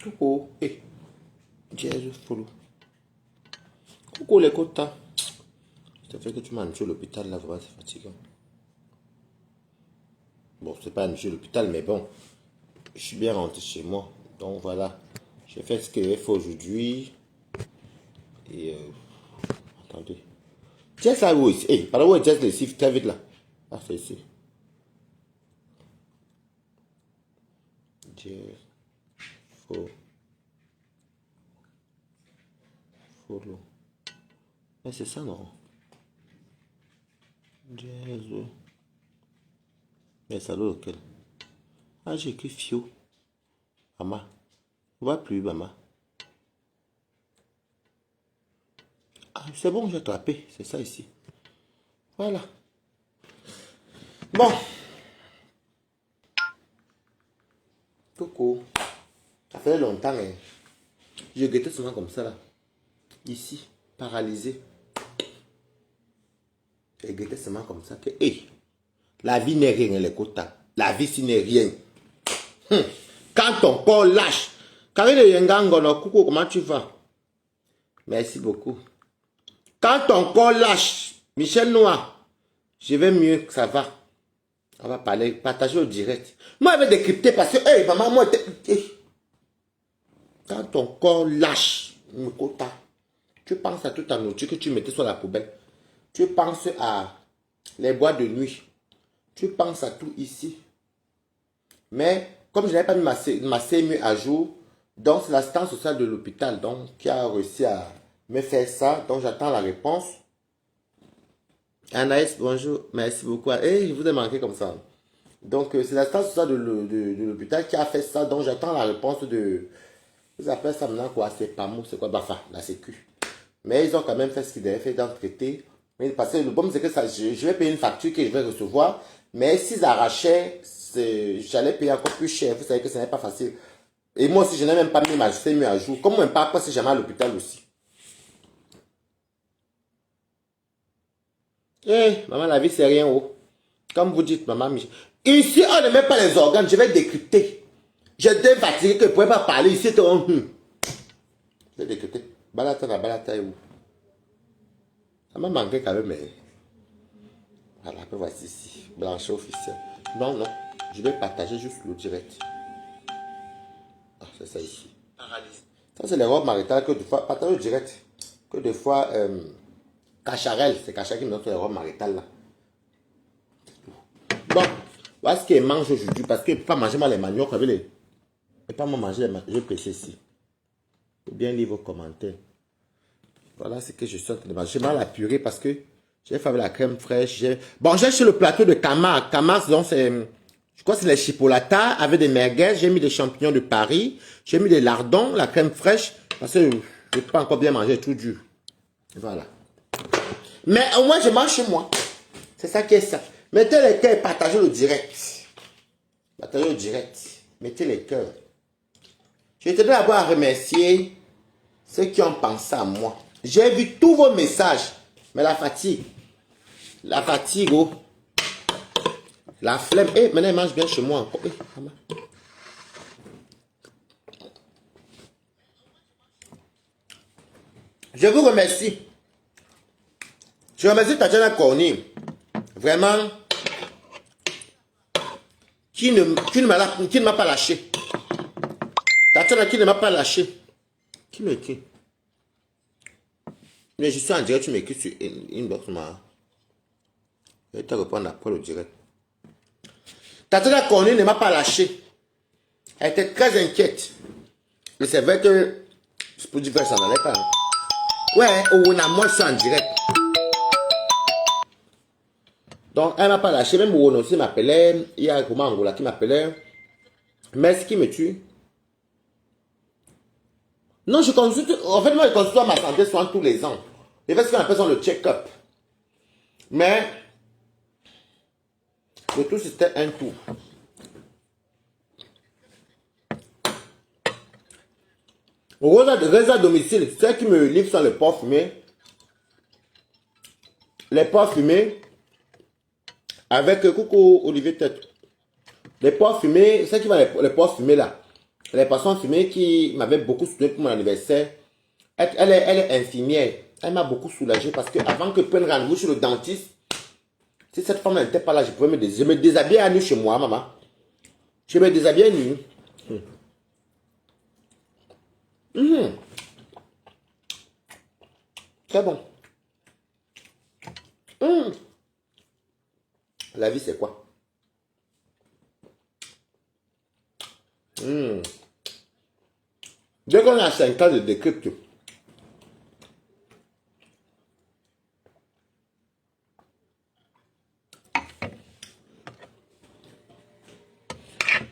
Coucou, hey, Jésus follow. Coucou les quotas. Ça fait que tu m'as amené à l'hôpital là, vraiment c'est fatigant. Bon, c'est pas amené à l'hôpital, mais bon, je suis bien rentré chez moi. Donc voilà, j'ai fait ce qu'il faut aujourd'hui. Et attendez. Jess là où est-ce? Hey, pardon, où est Jess les très vite là? Ah, c'est ici. Jess, follow. Mais c'est ça non? Jess. Mais ça doit lequel? Ah, j'ai écrit Fio. Maman. On va plus, maman. Ah, c'est bon, j'ai attrapé. C'est ça ici. Voilà. Bon. Coucou. Ça fait longtemps, hein. Je guettais seulement comme ça, là. Ici, paralysé. Je guettais seulement comme ça que, hey, la vie n'est rien, les quotas. La vie, ce n'est rien. Quand ton corps lâche. Karine Yengangono, coucou, comment tu vas? Merci beaucoup. Quand ton corps lâche, Michel Noir, je vais mieux que ça va. On va parler, partager au direct. Moi, je vais décrypter parce que, hey, maman, moi, hey. Quand ton corps lâche, Mokota, tu penses à toute ta nourriture que tu mettais sur la poubelle. Tu penses à les boîtes de nuit. Tu penses à tout ici. Mais, comme je n'avais pas mis ma CMU à jour, donc c'est l'assistance sociale de l'hôpital qui a réussi à me faire ça. Donc, j'attends la réponse. Anaïs, bonjour. Merci beaucoup. Hey, je vous ai manqué comme ça. Donc, c'est l'assistance sociale de l'hôpital qui a fait ça. Donc, j'attends la réponse de... Ils appellent ça maintenant quoi? C'est pas mot, c'est quoi? Enfin, la sécu. Mais ils ont quand même fait ce qu'ils devaient faire dans le traité. Mais parce que le problème, c'est que ça, je vais payer une facture que je vais recevoir. Mais s'ils arrachaient, j'allais payer encore plus cher. Vous savez que ce n'est pas facile. Et moi aussi, je n'ai même pas mis ma CMU à jour. Comme mon papa, c'est jamais à l'hôpital aussi. Eh, maman, la vie, c'est rien. Oh. Comme vous dites, maman. Ici, on ne met pas les organes. Je vais décrypter. J'étais fatigué que je ne pouvais pas parler. Ici, je vais décrypter. Balata est où? Ça m'a manqué quand même, mais... Voilà, voici ici. Blanchet officiel. Non, non. Je vais partager juste le direct. Ah, c'est ça ici. Ça, c'est les robes maritales que des fois... Partager le direct. Que des fois... Cacharel. C'est Cacharel qui me donne les robes maritales, là. Bon. Voilà ce qu'il mange aujourd'hui. Parce qu'il ne peut pas manger mal les maniocs avec les... Il ne peut pas manger les maniocs. Je vais presser ici. Faut bien lire vos commentaires. Voilà ce que je suis en train de manger. J'ai mal à la purée parce que j'ai fait avec la crème fraîche. Bon, j'ai sur le plateau de Kamar. Kamar, donc c'est... Je crois que c'est les chipolatas avec des merguez. J'ai mis des champignons de Paris. J'ai mis des lardons, la crème fraîche. Parce que je ne peux pas encore bien manger tout dur. Voilà. Mais au moins, je mange chez moi. C'est ça qui est ça. Mettez les cœurs et partagez le direct. Partagez le direct. Mettez les cœurs. Je tenais d'abord à remercier ceux qui ont pensé à moi. J'ai vu tous vos messages. Mais la fatigue, oh. La flemme. Eh, maintenant, il mange bien chez moi encore. Je vous remercie. Je remercie Tatiana Corny. Vraiment. Qui ne m'a pas lâché. Tatiana qui ne m'a pas lâché. Qui m'écrit? Mais je suis en direct, tu m'écris sur inbox. Je vais te répondre après le direct. Tatiana Corny ne m'a pas lâché. Elle était très inquiète. Mais c'est vrai que c'est pour dire que ça n'allait pas. Hein. Ouais, moi je suis en direct. Donc elle m'a pas lâché. Même Ouna aussi m'appelait. Il y a comment Angola qui m'appelait. Mais ce qui me tue. Non, je consulte. En fait, moi je consulte ma santé soin tous les ans. Je fais ce qu'on appelle le check-up. Mais le tout c'était un tout. Reza à domicile, ceux qui me livrent sont les porcs fumés. Les porcs fumés avec coucou Olivier Tête. Les porcs fumés, ceux qui vont les porcs fumés là. les poissons fumés qui m'avaient beaucoup soutenu pour mon anniversaire. Elle est infirmière. Elle m'a beaucoup soulagé parce que avant que je prenne rendez-vous chez le dentiste, si cette femme n'était pas là, je pouvais je me déshabillais à nu chez moi, maman. Je me déshabillais nu. C'est bon. La vie, c'est quoi? Dès qu'on a 5 ans de décrypte,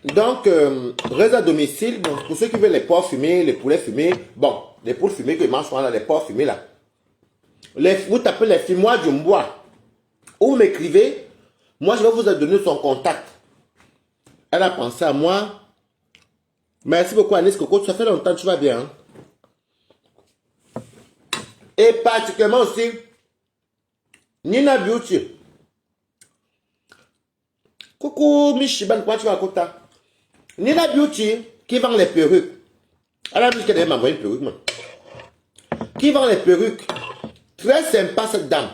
donc, reste à domicile, bon, pour ceux qui veulent les porcs fumés, les poulets fumés, bon, les poules fumées que je mange souvent là, les porcs fumés là. Vous tapez les fumoirs du bois, ou vous m'écrivez, moi je vais vous donner son contact. Elle a pensé à moi. Merci beaucoup Anis Coco, ça fait longtemps que tu vas bien. Hein? Et particulièrement aussi, Nina Beauty. Coucou Michiban, quoi tu vas à côté? Nina Beauty, qui vend les perruques. Elle a dit qu'elle m'a envoyé une perruque. Moi. Qui vend les perruques. Très sympa cette dame.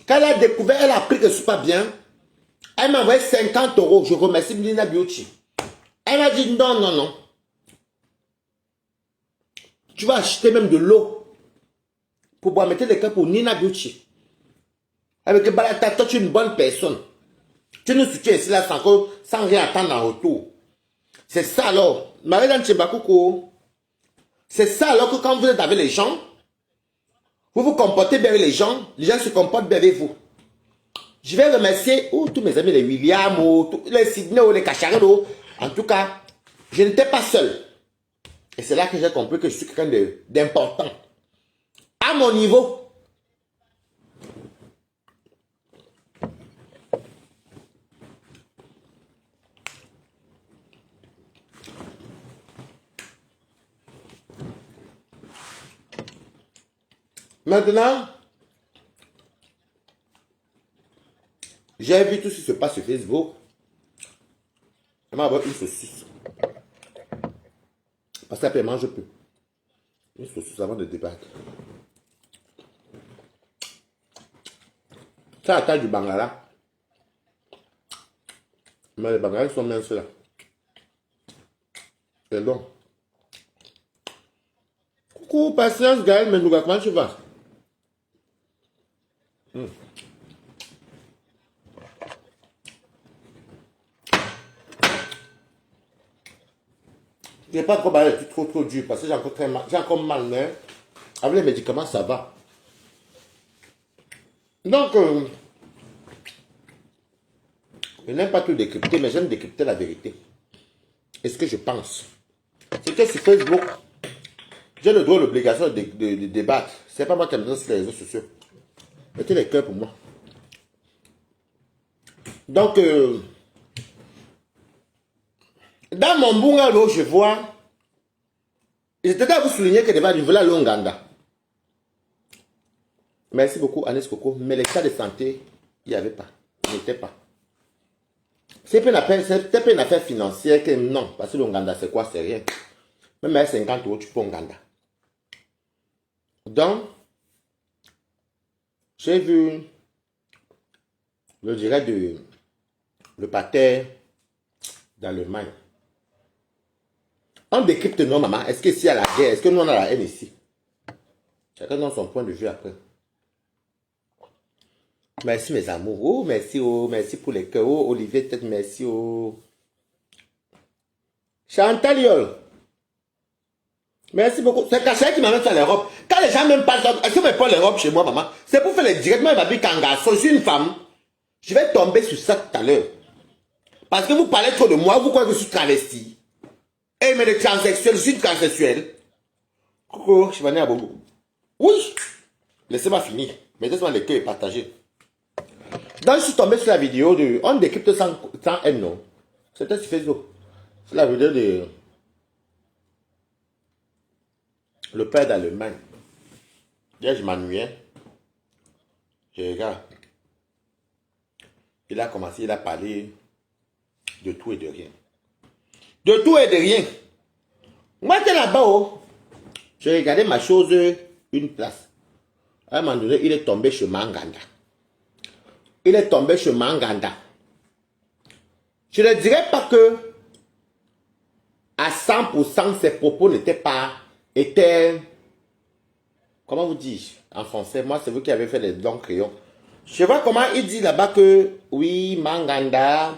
Quand elle a découvert, elle a appris que je ne suis pas bien. Elle m'a envoyé 50 €. Je remercie Nina Beauty. Elle m'a dit non, non, non. Tu vas acheter même de l'eau pour boire, mettre les cas pour Nina Beauty. Avec Balata, toi tu es une bonne personne. Tu nous soutiens ici là sans rien attendre en retour. C'est ça alors. Marie-Dan Tchembakoukou. C'est ça alors que quand vous êtes avec les gens, vous vous comportez bien avec les gens se comportent bien avec vous. Je vais remercier tous mes amis, les William, les Sydney, les Cacharello. En tout cas, je n'étais pas seul. Et c'est là que j'ai compris que je suis quelqu'un d'important. À mon niveau. Maintenant, j'ai vu tout ce qui se passe sur Facebook. Elle m'a envoyé une saucisse. Parce qu'après, elle mange peu. Une saucisse avant de débattre. C'est la taille du bangala. Mais les bangalas sont minces là. C'est bon. Coucou, patience, Gaël Menouga, comment tu vas? Je n'ai pas trop parlé trop dur parce que j'ai encore très mal. J'ai encore mal, mais avec les médicaments, ça va. Donc, je n'aime pas tout décrypter, mais j'aime décrypter la vérité. Et ce que je pense. C'était sur Facebook. J'ai le droit et l'obligation de débattre. C'est pas moi qui aime sur les réseaux sociaux. Mettez les cœurs pour moi. Donc, dans mon bungalow, je vois, je tenais à vous souligner que devant du villa Longanda. Merci beaucoup, Anis Coco. Mais l'état de santé, il n'y avait pas. Il n'était pas. C'est pas une affaire financière que non. Parce que Longanda, c'est quoi? C'est rien. Même à 50 €, tu peux Longanda. Donc, j'ai vu, je dirais, le pater d'Allemagne. On décrypte non, maman. Est-ce que s'il y a la guerre, est-ce que nous on a la haine ici? Chacun dans son point de vue après. Merci mes amours. Merci pour les cœurs. Olivier, peut-être merci. Chantal Yol. Merci beaucoup. C'est Caché qui m'amène sur les robes. Quand les gens même pas, est-ce que je prends les robes chez moi, maman? C'est pour faire les directement, il m'a dit qu'un garçon, je suis une femme. Je vais tomber sur ça tout à l'heure. Parce que vous parlez trop de moi, vous croyez que je suis travesti. Et mais les transsexuels, je suis transsexuel. Coucou, je vais venir à Bobo. Oui. Laissez-moi finir. Mettez-moi les cœurs et partagez. Donc, je suis tombé sur la vidéo de... On décrypte sans haine, non? C'était sur Facebook. C'est la vidéo de... Le père d'Allemagne. Là, je m'ennuyais. Je regarde. Il a commencé, il a parlé de tout et de rien. De tout et de rien. Moi, j'étais là-bas, oh. Je regardais ma chose, une place. À un moment donné, il est tombé chez Manganda. Il est tombé chez Manganda. Je ne dirais pas que à 100% ses propos étaient, comment vous dis en français, moi c'est vous qui avez fait les dons crayons. Je vois comment il dit là-bas que, oui, Manganda,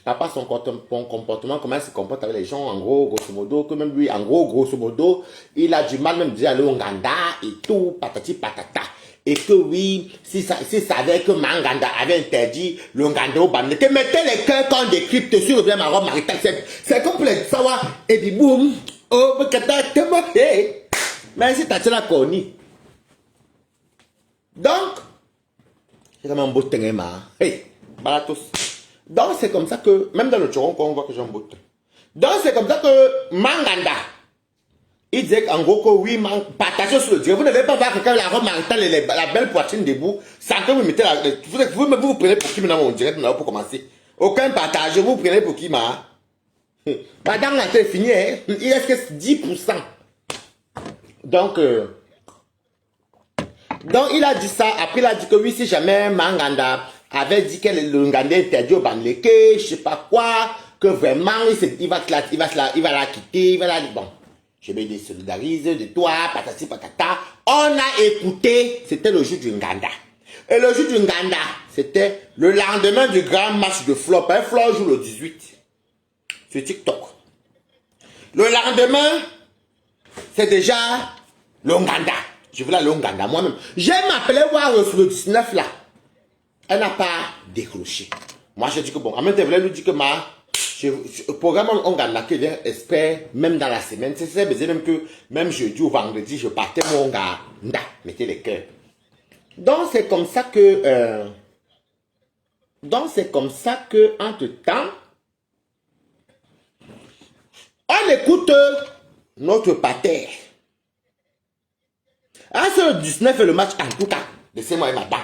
papa, son comportement, comment il se comporte avec les gens, en gros, grosso modo, que même lui, en gros, grosso modo, il a du mal même de dire aller au Nganda et tout, patati patata. Et que oui, si savait que Manganda avait interdit le Nganda au Bamileke, mettez les cœurs qu'on décrypte sur le bien marron marital. C'est comme pour les savoir, et dit boum, oh, mais si t'as la connu. Donc, c'est comme un beau ténéma. Hey, balatos. Donc, c'est comme ça que, même dans le Choron, on voit que j'ai un beau. Donc, c'est comme ça que Manganda, il disait qu'en gros, que oui, partagez sur le direct. Vous ne devez pas voir quelqu'un la robe maritale et la belle poitrine debout, sans que vous mettez la. Vous prenez pour qui maintenant mon direct pour commencer. Aucun partage, vous prenez pour qui, ma. Madame, la tête est finie, hein? Il reste que 10%. Donc, il a dit ça. Après, il a dit que oui, si jamais Manganda avait dit que le Nganda interdit au Bamileke, je sais pas quoi, que vraiment, il va la quitter, il va la. Bon. Je me désolidarise de toi, patati patata. On a écouté, c'était le jour du Nganda. Et le jour du Nganda, c'était le lendemain du grand match de Flop. Un Flop joue le 18 sur TikTok. Le lendemain, c'est déjà le Nganda. Je voulais le Nganda moi-même. J'ai m'appelé voir sur le 19 là. Elle n'a pas décroché. Moi, j'ai dit que bon, en même temps, je voulais lui dire que le programme Nganda qui vient expert, même dans la semaine, c'est ça, même que même jeudi ou vendredi, je partais mon Nganda, mettez les cœurs. Donc, c'est comme ça que, entre-temps, on écoute notre pater. Ah, c'est le 19 et le match, en tout cas, laissez-moi et madame.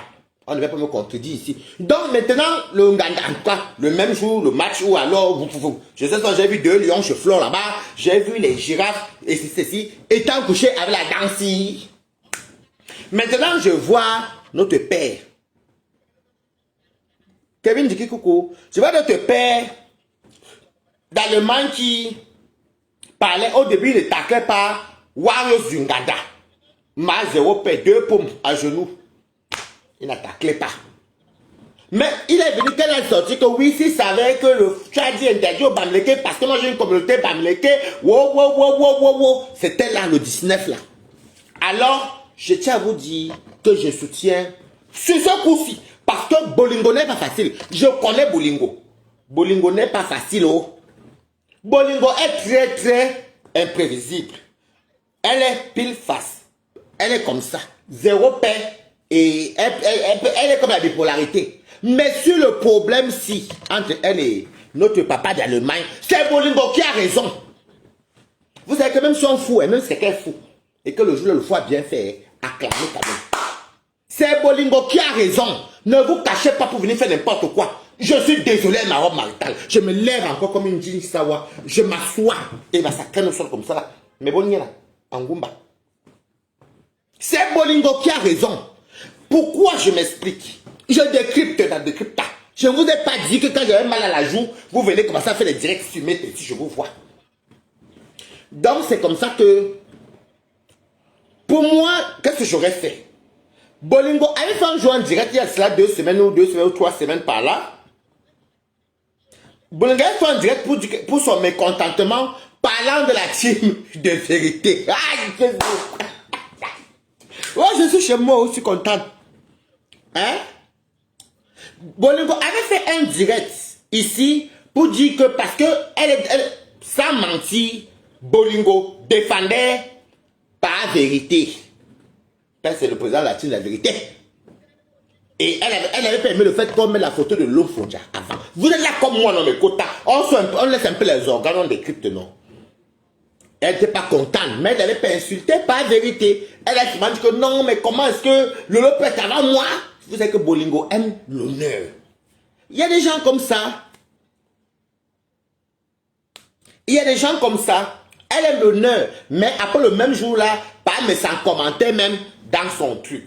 On ne va pas me contredire ici. Donc maintenant, le Nganda, en tout cas, le même jour, le match où alors, je sais pas, j'ai vu 2 lions chez Flore là-bas, j'ai vu les girafes et ceci, étant couché avec la danse. Maintenant, je vois notre père. Kevin dit coucou. Je vois notre père d'Allemagne qui parlait au début, il ne taclait pas Wario Zunganda. Ma 0 père, 2 pommes à genoux. Il n'attaquait pas. Mais il est venu qu'elle a sorti que oui, s'il savait que le Tchadi interdit au Bamileke, parce que moi j'ai une communauté Bamileke, c'était là le 19 là. Alors, je tiens à vous dire que je soutiens sur ce coup-ci, parce que Bolingo n'est pas facile. Je connais Bolingo. Bolingo n'est pas facile, oh. Bolingo est très très imprévisible. Elle est pile face. Elle est comme ça. 0 paix. Et elle est comme la bipolarité. Mais sur le problème, si, entre elle et notre papa d'Allemagne, c'est Bolingo qui a raison. Vous savez que même si on fout, et même si c'est qu'elle fout, et que le jour le fout a bien fait, acclamez quand même. C'est Bolingo qui a raison. Ne vous cachez pas pour venir faire n'importe quoi. Je suis désolé, ma robe maritale. Je me lève encore comme une jean sawa. Je m'assois. Et ma sacrée ne sort comme ça là. Mais bon, là, en Goumba. C'est Bolingo qui a raison. Pourquoi je m'explique? Je décrypte dans décrypta. Je ne vous ai pas dit que quand j'avais mal à la joue, vous venez commencer à faire les directs sur mes petits, je vous vois. Donc c'est comme ça que, pour moi, qu'est-ce que j'aurais fait? Bolingo avait fait un jour en direct il y a cela 2 semaines ou 3 semaines par là. Bolingo avait fait un direct pour son mécontentement parlant de la team de vérité. Aïe, oh, je suis chez moi aussi contente. Hein? Bolingo avait fait un direct ici pour dire que parce que sans mentir, Bolingo défendait par vérité. C'est le président latine la vérité. Et elle avait permis le fait qu'on met la photo de Lofondia avant. Vous êtes là comme moi dans mes quotas. On laisse un peu les organes, on décrypte, non? Elle n'était pas contente, mais elle n'avait pas insulté par vérité. Elle a souvent dit que non, mais comment est-ce que le peut être avant moi? Vous savez que Bolingo aime l'honneur. Il y a des gens comme ça. Il y a des gens comme ça. Elle aime l'honneur. Mais après le même jour-là, pas mais sans commentaire même dans son truc.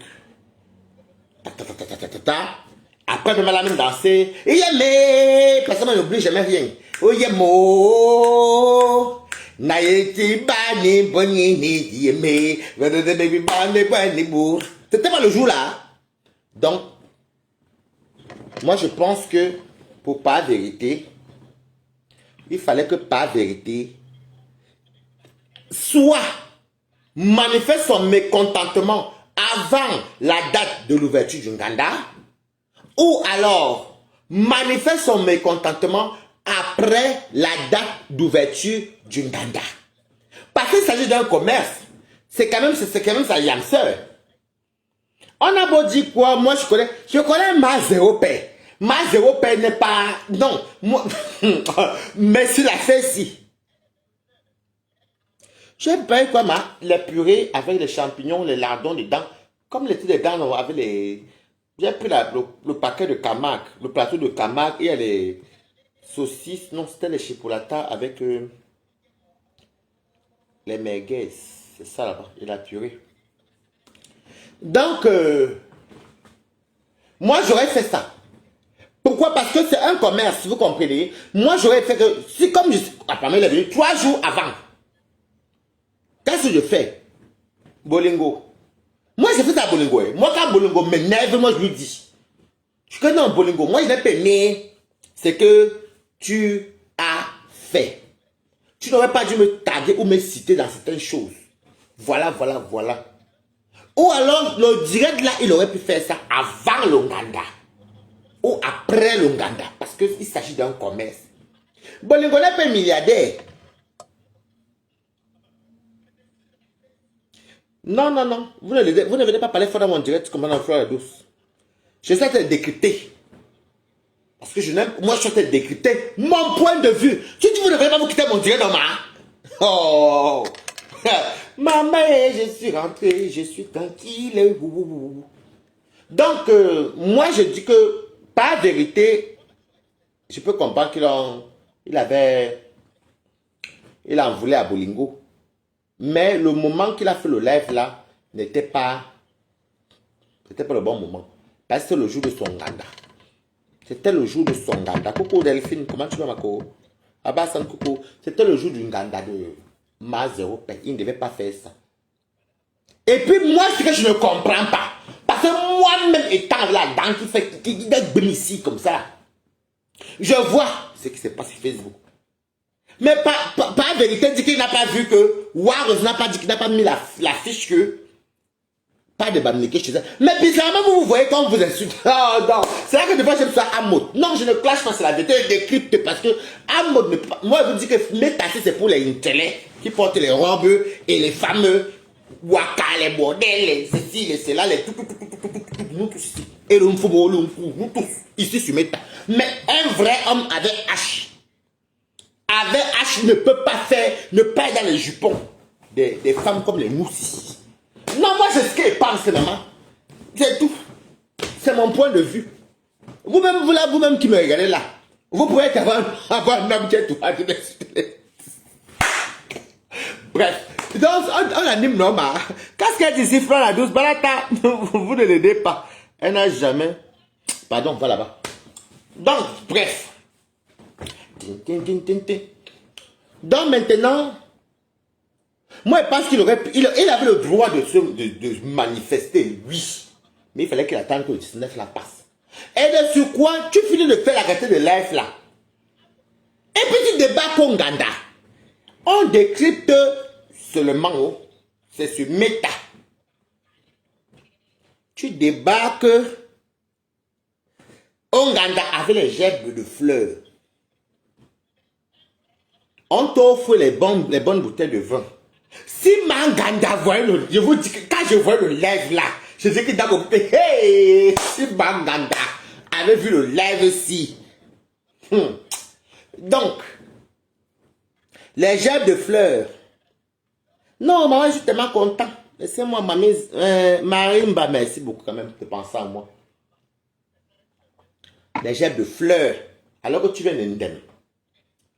Après, je vais la même danser. Il y a mais, parce que moi, n'oublie jamais rien. Oh, il y a mo. Naïti bani boni ni yeme. C'était pas le jour là. Donc, moi, je pense que pour pas vérité, il fallait que par vérité, soit manifeste son mécontentement avant la date de l'ouverture du Nganda, ou alors manifeste son mécontentement après la date d'ouverture du Nganda. Parce qu'il s'agit d'un commerce, c'est quand même ça yamseur. On a beau dire quoi, moi je connais ma zéro paix. Ma zéro paix n'est pas, non, moi, mais si la fait si. J'ai payé quoi, les purées avec les champignons, les lardons dedans, comme les trucs dedans avec les... J'ai pris le paquet de Camargue, le plateau de Camargue, et les saucisses, non, c'était les chipolatas avec les merguez, c'est ça là-bas, et la purée. Donc, moi j'aurais fait ça. Pourquoi? Parce que c'est un commerce, vous comprenez. Moi j'aurais fait que, si comme je... Apparemment il est venu 3 jours avant. Qu'est-ce que je fais? Bolingo. Moi, j'ai fait ça à Bolingo. Moi, quand Bolingo m'énerve, moi, je lui dis. Je connais un Bolingo. Moi, je n'ai pas aimé ce que tu as fait. Tu n'aurais pas dû me taguer ou me citer dans certaines choses. Voilà, voilà, voilà. Ou alors, le direct là, il aurait pu faire ça avant l'Onganda. Ou après l'Onganda. Parce qu'il s'agit d'un commerce. Bolingo n'est pas milliardaire. Non, non, non. Vous ne venez pas parler fort dans mon direct comme dans Fleur douce. Je sais te décrypter. Parce que je n'aime... Moi, je sais te décrypter mon point de vue. Si vous ne devez pas vous quitter mon direct dans ma... Oh! Maman, je suis rentré, je suis tranquille. Donc, moi, je dis que, par vérité, je peux comprendre qu'il en voulait à Bolingo. Mais le moment qu'il a fait le live là, n'était pas le bon moment. Parce que c'est le jour de son Nganda. C'était le jour de son Nganda. Coucou Delphine, comment tu vas ma co? Abassan coucou. C'était le jour du Nganda de ma zéro paix. Il ne devait pas faire ça. Et puis moi, ce que je ne comprends pas. Parce que moi-même étant là-dedans, qui est ici comme ça. Je vois ce qui se passe sur Facebook. Mais pas vérité, dit qu'il n'a pas vu que Warren n'a pas dit qu'il n'a pas mis la fiche que pas de bamniqué chez elle. Mais bizarrement, vous voyez quand vous insultez. Oh non, c'est là que des fois j'aime ça Amod. Non, je ne clash pas, c'est la vérité, je décrypte parce que Amod, moi je vous dis que mes taxis c'est pour les intellets qui portent les robes et les fameux waka, les bordels, les ceci, les cela, les tout, nous tous ici. Et le mfoubo, nous tous ici sur mes taxis. Mais un vrai homme avec H. Avec H ne peut pas faire, ne pas être dans les jupons des femmes comme les moussis. Non, moi c'est ce qu'elle pense, maman. C'est tout. C'est mon point de vue. Vous-même, vous-même qui me regardez là, vous pouvez avoir un homme qui est tout. Bref. Donc, on anime normal. Qu'est-ce qu'elle dit ici, Fleur la douce? Balata, vous ne l'aidez pas. Elle n'a jamais. Pardon, va là-bas. Donc, bref. Donc maintenant, moi je pense qu'il avait le droit de manifester, oui. Mais il fallait qu'il attende que le 19 la passe. Et de sur quoi, tu finis de faire la qualité de live là. Et puis tu débarques au Nganda. On décrypte seulement, c'est sur Meta. Tu débarques au Nganda avec les gerbes de fleurs. On t'offre les bonnes bouteilles de vin. Si Manganda voyait je vous dis que quand je vois le live là, je dis que dans mon côté, hey, si Manganda avait vu le live ici. Donc, les gerbes de fleurs. Non, maman, je suis tellement content. Laissez-moi, mamie, Marimba, merci beaucoup quand même de penser à moi. Les gerbes de fleurs, alors que tu viens d'Indem.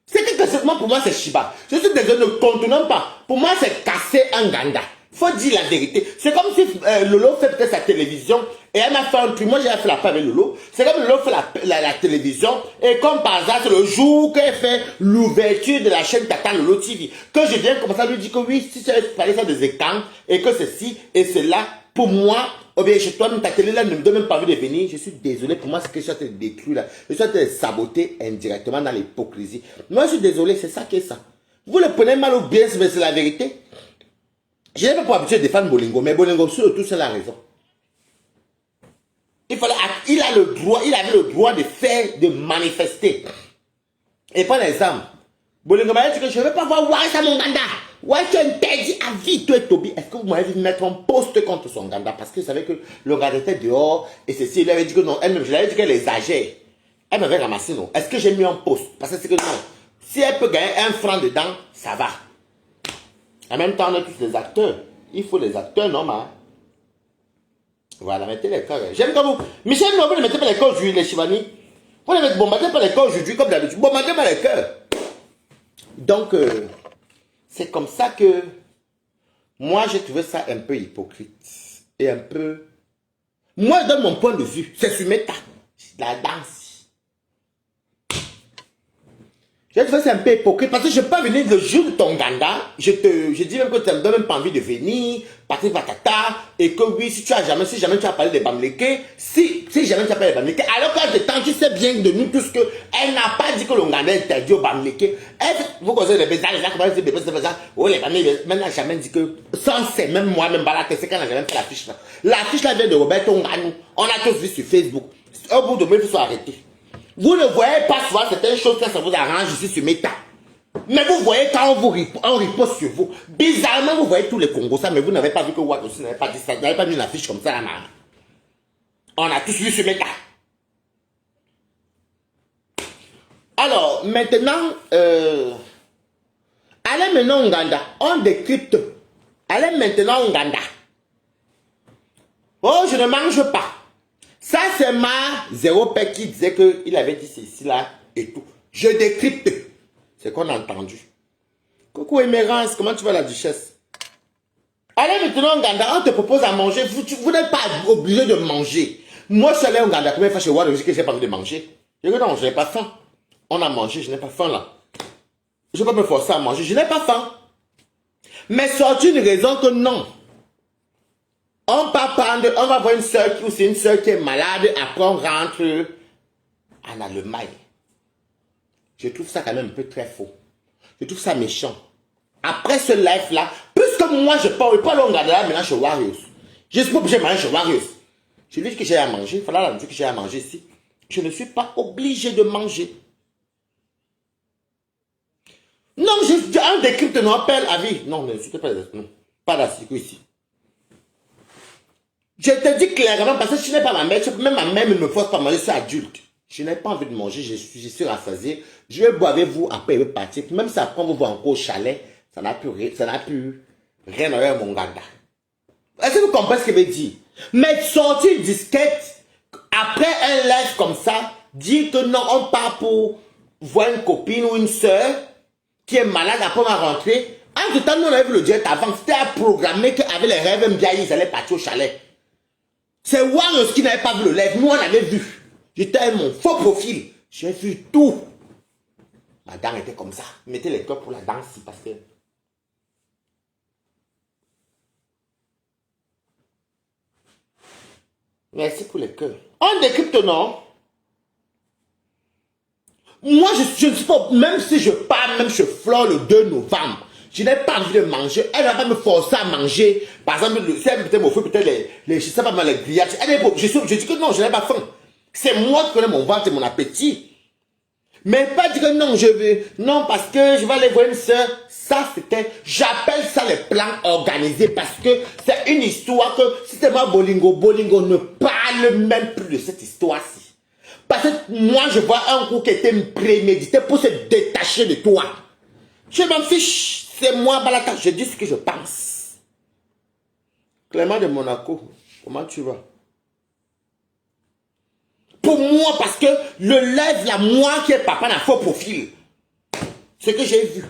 C'est que quasiment pour moi, c'est Shiba. Je suis désolé, ne contournons pas. Pour moi, c'est casser un ganda. Faut dire la vérité. C'est comme si Lolo fait peut-être sa télévision et elle m'a fait un truc. Moi, j'ai fait la part avec Lolo. C'est comme Lolo fait la télévision et comme par hasard, c'est le jour qu'elle fait l'ouverture de la chaîne Tata Lolo TV. Que je viens commencer à lui dire que oui, si tu fallait faire des écrans et que ceci et cela, pour moi, ou bien chez toi, ta télé là ne me donne même pas envie de venir. Je suis désolé, pour moi, c'est que je suis en train de détruire là. Je suis en train de saboter indirectement dans l'hypocrisie. Moi, je suis désolé, c'est ça qui est ça. Vous le prenez mal ou bien, mais c'est la vérité. Je n'ai pas pour habitude de défendre Bolingo, mais Bolingo, sur le tout, c'est la raison. Il avait le droit de faire, de manifester. Et par exemple, Bolingo m'a dit que je ne veux pas voir Waïs à mon ganda. Waïs, tu interdis à vie, toi et Toby. Est-ce que vous m'avez vu mettre un poste contre son ganda? Parce que je savais que le ganda était dehors et ceci. Il avait dit que non, elle-même, je lui avais dit qu'elle les âgeait. Elle m'avait ramassé, non. Est-ce que j'ai mis un poste? Parce que c'est que non. Si elle peut gagner 1 franc dedans, ça va. En même temps, on est tous des acteurs. Il faut des acteurs, non, ma. Voilà, mettez les cœurs. J'aime comme vous. Michel, non, vous ne mettez pas les cœurs aujourd'hui, les Chivani. Vous ne mettez bombardez pas les cœurs aujourd'hui, comme d'habitude. Bombardez pas les cœurs. Donc, c'est comme ça que moi, j'ai trouvé ça un peu hypocrite. Et un peu... Moi, je donne mon point de vue. C'est sur Meta. La danse. Je trouve ça un peu hypocrite parce que je ne peux pas venir le jour de ton ganda. Je dis même que tu ne me donnes même pas envie de venir, partir patata, et que oui, si jamais tu as parlé des Bamileke, si jamais tu as parlé des Bamileke, alors qu'à ce temps, tu sais bien de nous tous que elle n'a pas dit que le ganda est interdit aux Bamileke. Vous connaissez les bébés, comment ils disent oh les Bamileke, maintenant jamais dit que, sans c'est même moi-même, c'est quand on n'a jamais fait l'affiche là. L'affiche là vient de Roberto Nganou, on a tous vu sur Facebook. Au bout de moi, il faut arrêter. Vous ne voyez pas souvent certaines choses quand ça vous arrange ici sur Meta. Mais vous voyez quand on riposte sur vous. Bizarrement, vous voyez tous les Congos ça, mais vous n'avez pas vu que Watt aussi n'avait pas dit ça. Vous n'avez pas mis une affiche comme ça là. On a tous vu sur Meta. Alors, maintenant, allez maintenant au Ouganda. On décrypte. Allez maintenant au Ouganda. Oh, je ne mange pas. Ça, c'est ma zéro père qui disait qu'il avait dit ceci là et tout. Je décrypte. C'est qu'on a entendu. Coucou Émérance, comment tu vas la duchesse? Allez maintenant au Ouganda, on te propose à manger. Vous n'êtes pas obligé de manger. Moi, je suis allé au Ouganda, combien de fois chez moi, je dis que je n'ai pas envie de manger. Je dis non, je n'ai pas faim. On a mangé, je n'ai pas faim là. Je ne vais pas me forcer à manger, je n'ai pas faim. Mais sortir une raison que non. On va voir une soeur ou c'est une soeur qui est malade, après on rentre en Allemagne. Je trouve ça quand même un peu très faux. Je trouve ça méchant. Après ce live-là, puisque moi je parle pas long là maintenant chez Warriors. Je ne suis pas obligé de manger chez Warriors. Je lui dis que j'ai à manger, il fallait la dire que j'ai à manger ici. Je ne suis pas obligé de manger. Non, un décrypte non appelle à vie. Non, ne suis pas non. Pas d'assico ici. Je te dis clairement, parce que je n'ai pas ma mère, même ma mère ne me force pas à manger, je suis adulte. Je n'ai pas envie de manger, je suis rassasié. Je vais boire avec vous, après je vais partir. Même si après on vous voit encore au chalet, ça n'a plus rien à voir avec mon ganda. Est-ce que vous comprenez ce que je veux dire? Mais sortir disquette, après un live comme ça, dire que non, on part pour voir une copine ou une soeur qui est malade, après on va rentrer. En tout temps, nous on avait vu le direct avant, c'était à programmer qu'avec les rêves bien, ils allaient partir au chalet. C'est Warriors qui n'avait pas vu le live. Nous, on avait vu. J'étais avec mon faux profil. J'ai vu tout. Ma dame était comme ça. Mettez les cœurs pour la danse parce que... Merci pour les cœurs. On décrypte, non? Moi, je ne suis pas... Même si je pars, même je flore le 2 novembre, je n'ai pas envie de manger. Elle ne va pas me forcer à manger. Par exemple, si elle peut-être m'offrir peut-être je sais pas les grillades. Je dis que non, je n'ai pas faim. C'est moi qui connais mon ventre et mon appétit. Mais pas dire que non, je veux. Non, parce que je vais aller voir une soeur. Ça, c'était... J'appelle ça les plans organisés parce que c'est une histoire que si c'est moi Bolingo ne parle même plus de cette histoire-ci. Parce que moi, je vois un coup qui était prémédité pour se détacher de toi. Je m'en fiche. C'est moi, Balata. Je dis ce que je pense. Clément de Monaco, comment tu vas? Pour moi, parce que le lève là, moi qui est papa, n'a faux profil. ce que j'ai vu.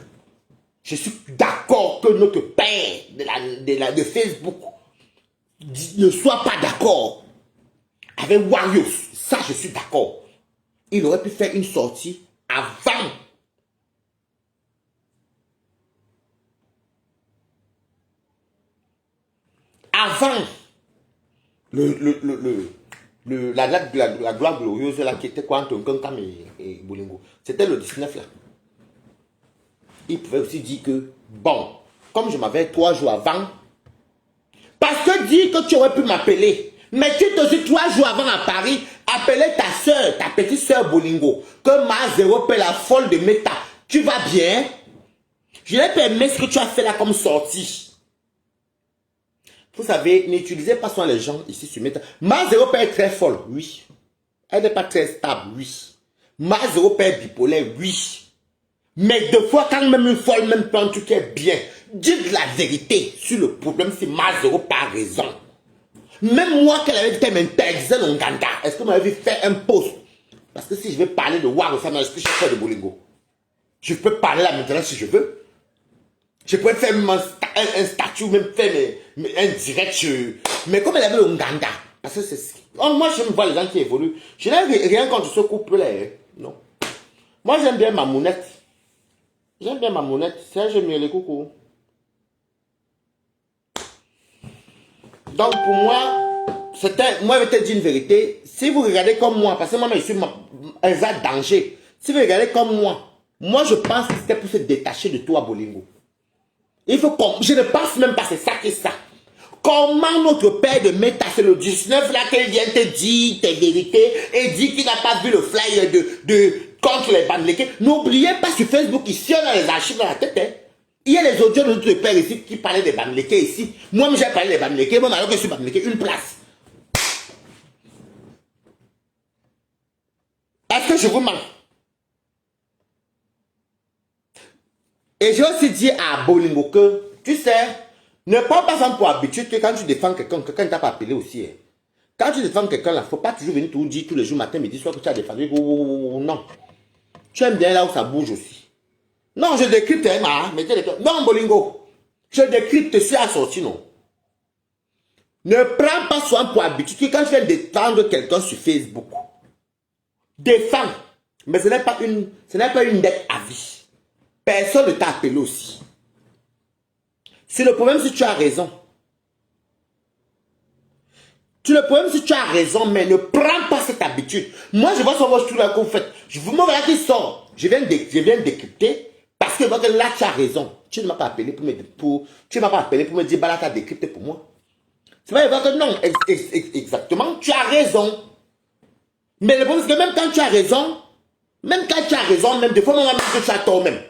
Je suis d'accord que notre père de Facebook ne soit pas d'accord avec Warriors. Ça, je suis d'accord. Il aurait pu faire une sortie avant. Avant la date de la gloire glorieuse là, qui était quoi entre Nkam et Bolingo. C'était le 19 là. Il pouvait aussi dire que, bon, comme je m'avais 3 jours avant, parce que dire que tu aurais pu m'appeler, mais tu te dis 3 jours avant à Paris, appeler ta soeur, ta petite soeur Bolingo, que ma zéro paie la folle de Meta, tu vas bien? Je n'ai pas aimé ce que tu as fait là comme sortie. Vous savez, n'utilisez pas souvent les gens ici sur Meta. Ma zéro paie est très folle, oui. Elle n'est pas très stable, oui. Ma zéro paie est bipolaire, oui. Mais deux fois, quand même une folle, même quand tu es bien, dites la vérité sur le problème si ma zéro pas raison. Même moi, qu'elle avait dit qu'elle m'interdisait l'Onganda, est-ce que vous m'avez fait un post? Parce que si je vais parler de War, ça est-ce que je fais de Bolingo? Je peux parler là maintenant si je veux. Je pourrais faire un statut, même faire un direct. Mais comme elle avait l'Onganda, parce que c'est... Oh, moi, je me vois les gens qui évoluent. Je n'ai rien contre ce couple-là. Hein. Non. Moi, j'aime bien ma mounette. J'aime bien ma monette, ça j'aime bien les coucou. Donc pour moi, moi je vais te dire une vérité. Si vous regardez comme moi, parce que moi je suis un danger. Si vous regardez comme moi je pense que c'était pour se détacher de toi Bolingo. Il faut je ne pense même pas c'est ça qui est ça. Comment notre père de Meta, c'est le 19 là qu'il vient te dire tes vérités et dit qu'il n'a pas vu le flyer contre les Bamileke. N'oubliez pas sur Facebook, ici on a les archives dans la tête. Hein. Il y a les audios de notre père ici qui parlaient des Bamileke ici. Moi j'ai parlé des Bamileke, moi alors que je suis Bamileke, une place. Est-ce que je vous mens? Et j'ai aussi dit à Bolingo que, tu sais, ne prends pas ça pour habitude que quand tu défends quelqu'un ne t'a pas appelé aussi. Hein. Quand tu défends quelqu'un, il ne faut pas toujours venir tout dire tous les jours, matin, midi, soir que tu as défendu. Non. Tu aimes bien là où ça bouge aussi. Non, je décrypte, hein, non, Bolingo. Je décrypte, je suis assorti, non. Ne prends pas soin pour habitude que quand tu viens défendre quelqu'un sur Facebook, défends. Mais ce n'est pas une dette à vie. Personne ne t'a appelé aussi. C'est le problème si tu as raison. Le problème si tu as raison, mais ne prends pas cette habitude. Moi, je vois sur votre truc là que vous faites. Je vous montre là qui sort. Je viens décrypter parce que là, tu as raison. Tu ne m'as pas appelé pour me dire, bah là, tu as décrypté pour moi. C'est pas que non, exactement, tu as raison. Mais le problème, c'est que même quand tu as raison, même des fois, même que tu as tort même.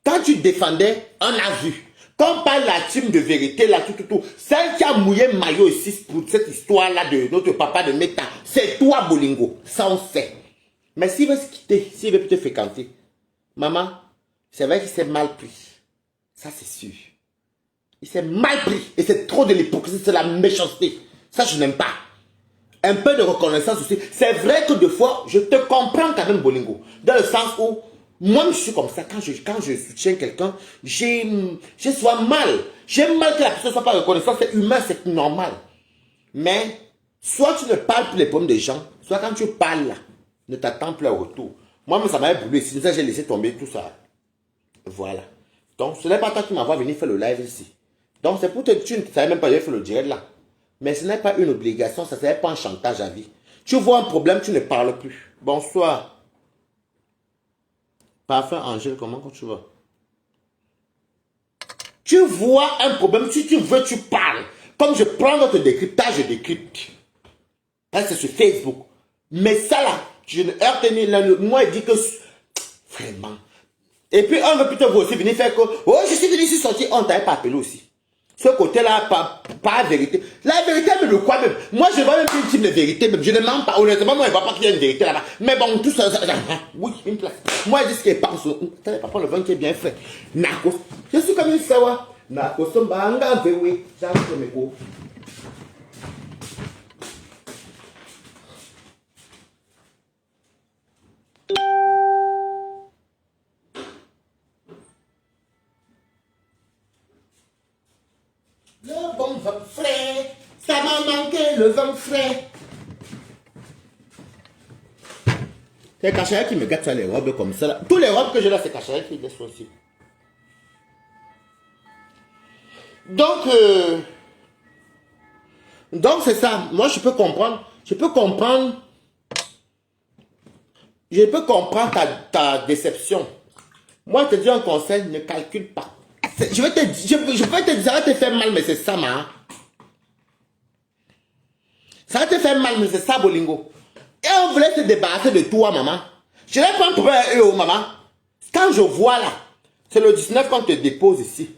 Quand tu défendais, on a vu. Quand on parle de la team de vérité, là, tout. Celle qui a mouillé maillot ici pour cette histoire-là de notre papa de Meta, c'est toi, Bolingo. Ça, on sait. Mais s'il veut se quitter, s'il veut te fréquenter, maman, c'est vrai qu'il s'est mal pris. Ça, c'est sûr. Il s'est mal pris. Et c'est trop de l'hypocrisie, c'est la méchanceté. Ça, je n'aime pas. Un peu de reconnaissance aussi. C'est vrai que des fois, je te comprends quand même, Bolingo. Dans le sens où, moi, je suis comme ça. Quand je soutiens quelqu'un, j'ai souvent mal. J'ai mal que la personne ne soit pas reconnaissante. C'est humain, c'est normal. Mais, soit tu ne parles plus les problèmes des gens, soit quand tu parles là, ne t'attends plus au retour. Moi, ça m'avait brûlé. C'est ça j'ai laissé tomber tout ça. Voilà. Donc, ce n'est pas toi qui m'envoie venir faire le live ici. Donc, c'est pour te dire, tu ne savais même pas, j'ai fait le direct là. Mais ce n'est pas une obligation, ça ne serait pas un chantage à vie. Tu vois un problème, tu ne parles plus. Bonsoir. Parfait, Angèle, comment tu vas? Tu vois un problème, si tu veux, tu parles. Comme je prends notre décryptage, je décrypte. Là, c'est sur Facebook. Mais ça là, je ne heurte ni l'un. Moi, il dit que... Vraiment. Et puis, on veut plutôt vous aussi venir faire que... Oh, je suis venu ici sortir, on ne t'avait pas appelé aussi. Ce côté-là, pas vérité. La vérité, mais de quoi même? Moi, je vois même une type de vérité, même. Je ne mens pas. Honnêtement, moi, je ne vois pas qu'il y a une vérité là-bas. Mais bon, tout ça, oui, une place. Moi, je dis ce qui est pas. T'as papa, le vin qui est bien fait. Nakos. Je suis comme une sawa. Nakos, mbanga, vewe. J'arrive mes go. vin frais. Ça m'a manqué le vin frais. C'est Cacharel qui me gâte sur les robes comme ça. Là. Tous les robes que j'ai là, c'est Cacharel qui laisse aussi. Donc c'est ça. Moi, je peux comprendre. Je peux comprendre ta déception. Moi, je te dis un conseil, ne calcule pas. Je peux te dire, ça va te faire mal, mais c'est ça, ma. Ça va te faire mal, mais c'est ça, Bolingo. Et on voulait se débarrasser de toi, maman. Je n'ai pas un problème avec eux, maman. Quand je vois là, c'est le 19 qu'on te dépose ici.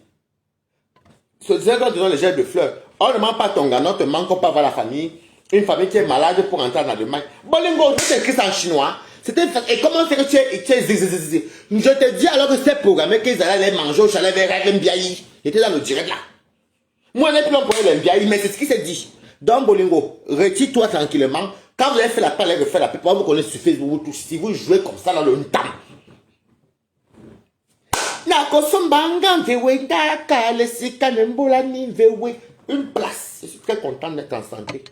C'est le 19 qu'on te donne les gels de fleurs. On ne ment pas ton gars, on te manque pas voir la famille. Une famille qui est malade pour entrer en Allemagne. Bolingo, tu écrit ça en chinois. Et comment faire que tu es zizizizi. Je te dis alors que c'était programmé qu'ils allaient les manger au chalet vers Mbiayi. J'étais dans le direct là. Moi, je n'ai plus employé les Mbiayi, mais c'est ce qui s'est dit. Donc, Bolingo, retire-toi tranquillement. Quand vous avez fait la paix, allez refaire la paix. Vous connaissez sur Facebook, vous touchez. Si vous jouez comme ça dans le tam. Une place. Je suis très content d'être en santé.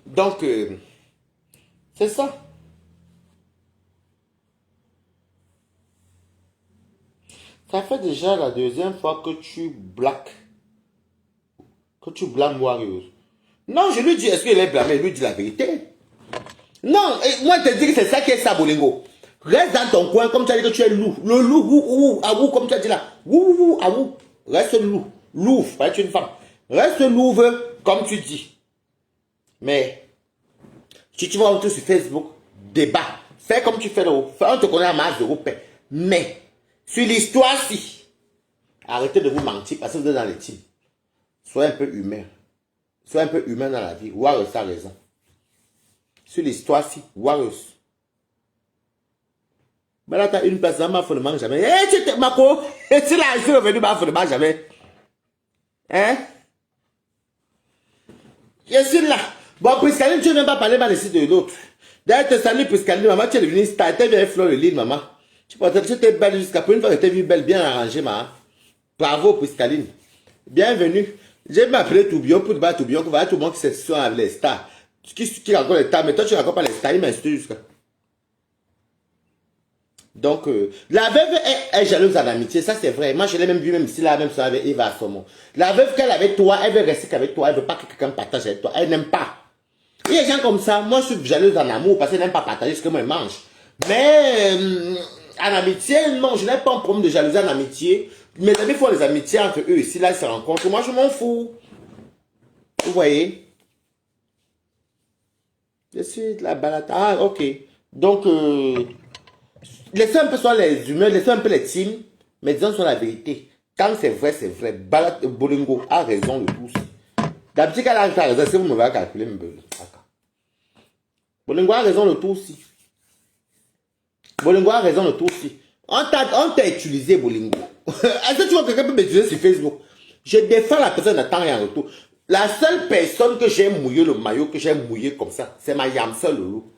Donc, c'est ça. Ça fait déjà la deuxième fois que tu blagues. Que tu blâmes Warriors. Non, je lui dis, est-ce qu'il est blâmé? Il lui dit la vérité. Non, moi je te dis que c'est ça qui est ça, Bolingo. Reste dans ton coin comme tu as dit que tu es loup. Le loup, à vous, comme tu as dit là. À vous. Reste loup. Louve, pas être une femme. Reste louve, comme tu dis. Mais, si tu vas rentrer sur Facebook, débat. Fais comme tu fais là. On te connaît à masse de paix. Mais, sur l'histoire-ci, arrêtez de vous mentir parce que vous êtes dans les teams. Soyez un peu humain. Soyez un peu humain dans la vie. Warriors a raison. Sur l'histoire-ci, Warriors. Mais là, tu as une place dans ma folle, jamais. Eh, tu t'es, Mako. Et tu l'as, je suis revenu, ma folle, jamais. Hein? Je suis là. Bon, Priscaline, tu n'as même pas parlé mal ici de l'autre. D'ailleurs, te salue, Priscaline, maman, tu es devenue star. Tu es bien fleur de l'île, maman. Tu étais belle jusqu'à pour une fois que tu es vue belle, bien arrangée, maman. Bravo, Priscaline. Bienvenue. J'ai m'appelé Toubion pour te battre Toubion, pour voir tout le monde qui s'est avec les stars. Qui raconte les stars, mais toi tu racontes pas les stars, il m'a insulté jusqu'à. Donc, la veuve est jalouse en amitié, ça c'est vrai. Moi je l'ai même vu, même si là, même ça avec Eva Assomo. La veuve qu'elle avait toi, elle veut rester qu'avec toi, elle veut pas que quelqu'un partage avec toi, elle n'aime pas. Il y a des gens comme ça, moi je suis jalouse en amour parce qu'elle n'aime pas partager ce que moi je mange. Mais en amitié, non, je n'ai pas un problème de jalousie en amitié. Mes amis font les amitiés entre eux ici, là ils se rencontrent. Moi je m'en fous. Vous voyez? Je suis de la balade. Ah, ok. Donc, laissez un peu sur les humeurs, laissez un peu les teams, mais disons sur la vérité. Quand c'est vrai, c'est vrai. Balade Bolingo a raison de tous. D'habitude, elle a raison. Si vous me voyez calculer, Bolingo a raison de tout aussi. Bolingo a raison de tout aussi. On t'a utilisé, Bolingo. Est-ce que tu vois que quelqu'un peut m'utiliser sur Facebook? Je défends la personne, n'attend rien en retour. La seule personne que j'ai mouillé le maillot, que j'ai mouillé comme ça, c'est ma Yamsa Lolo.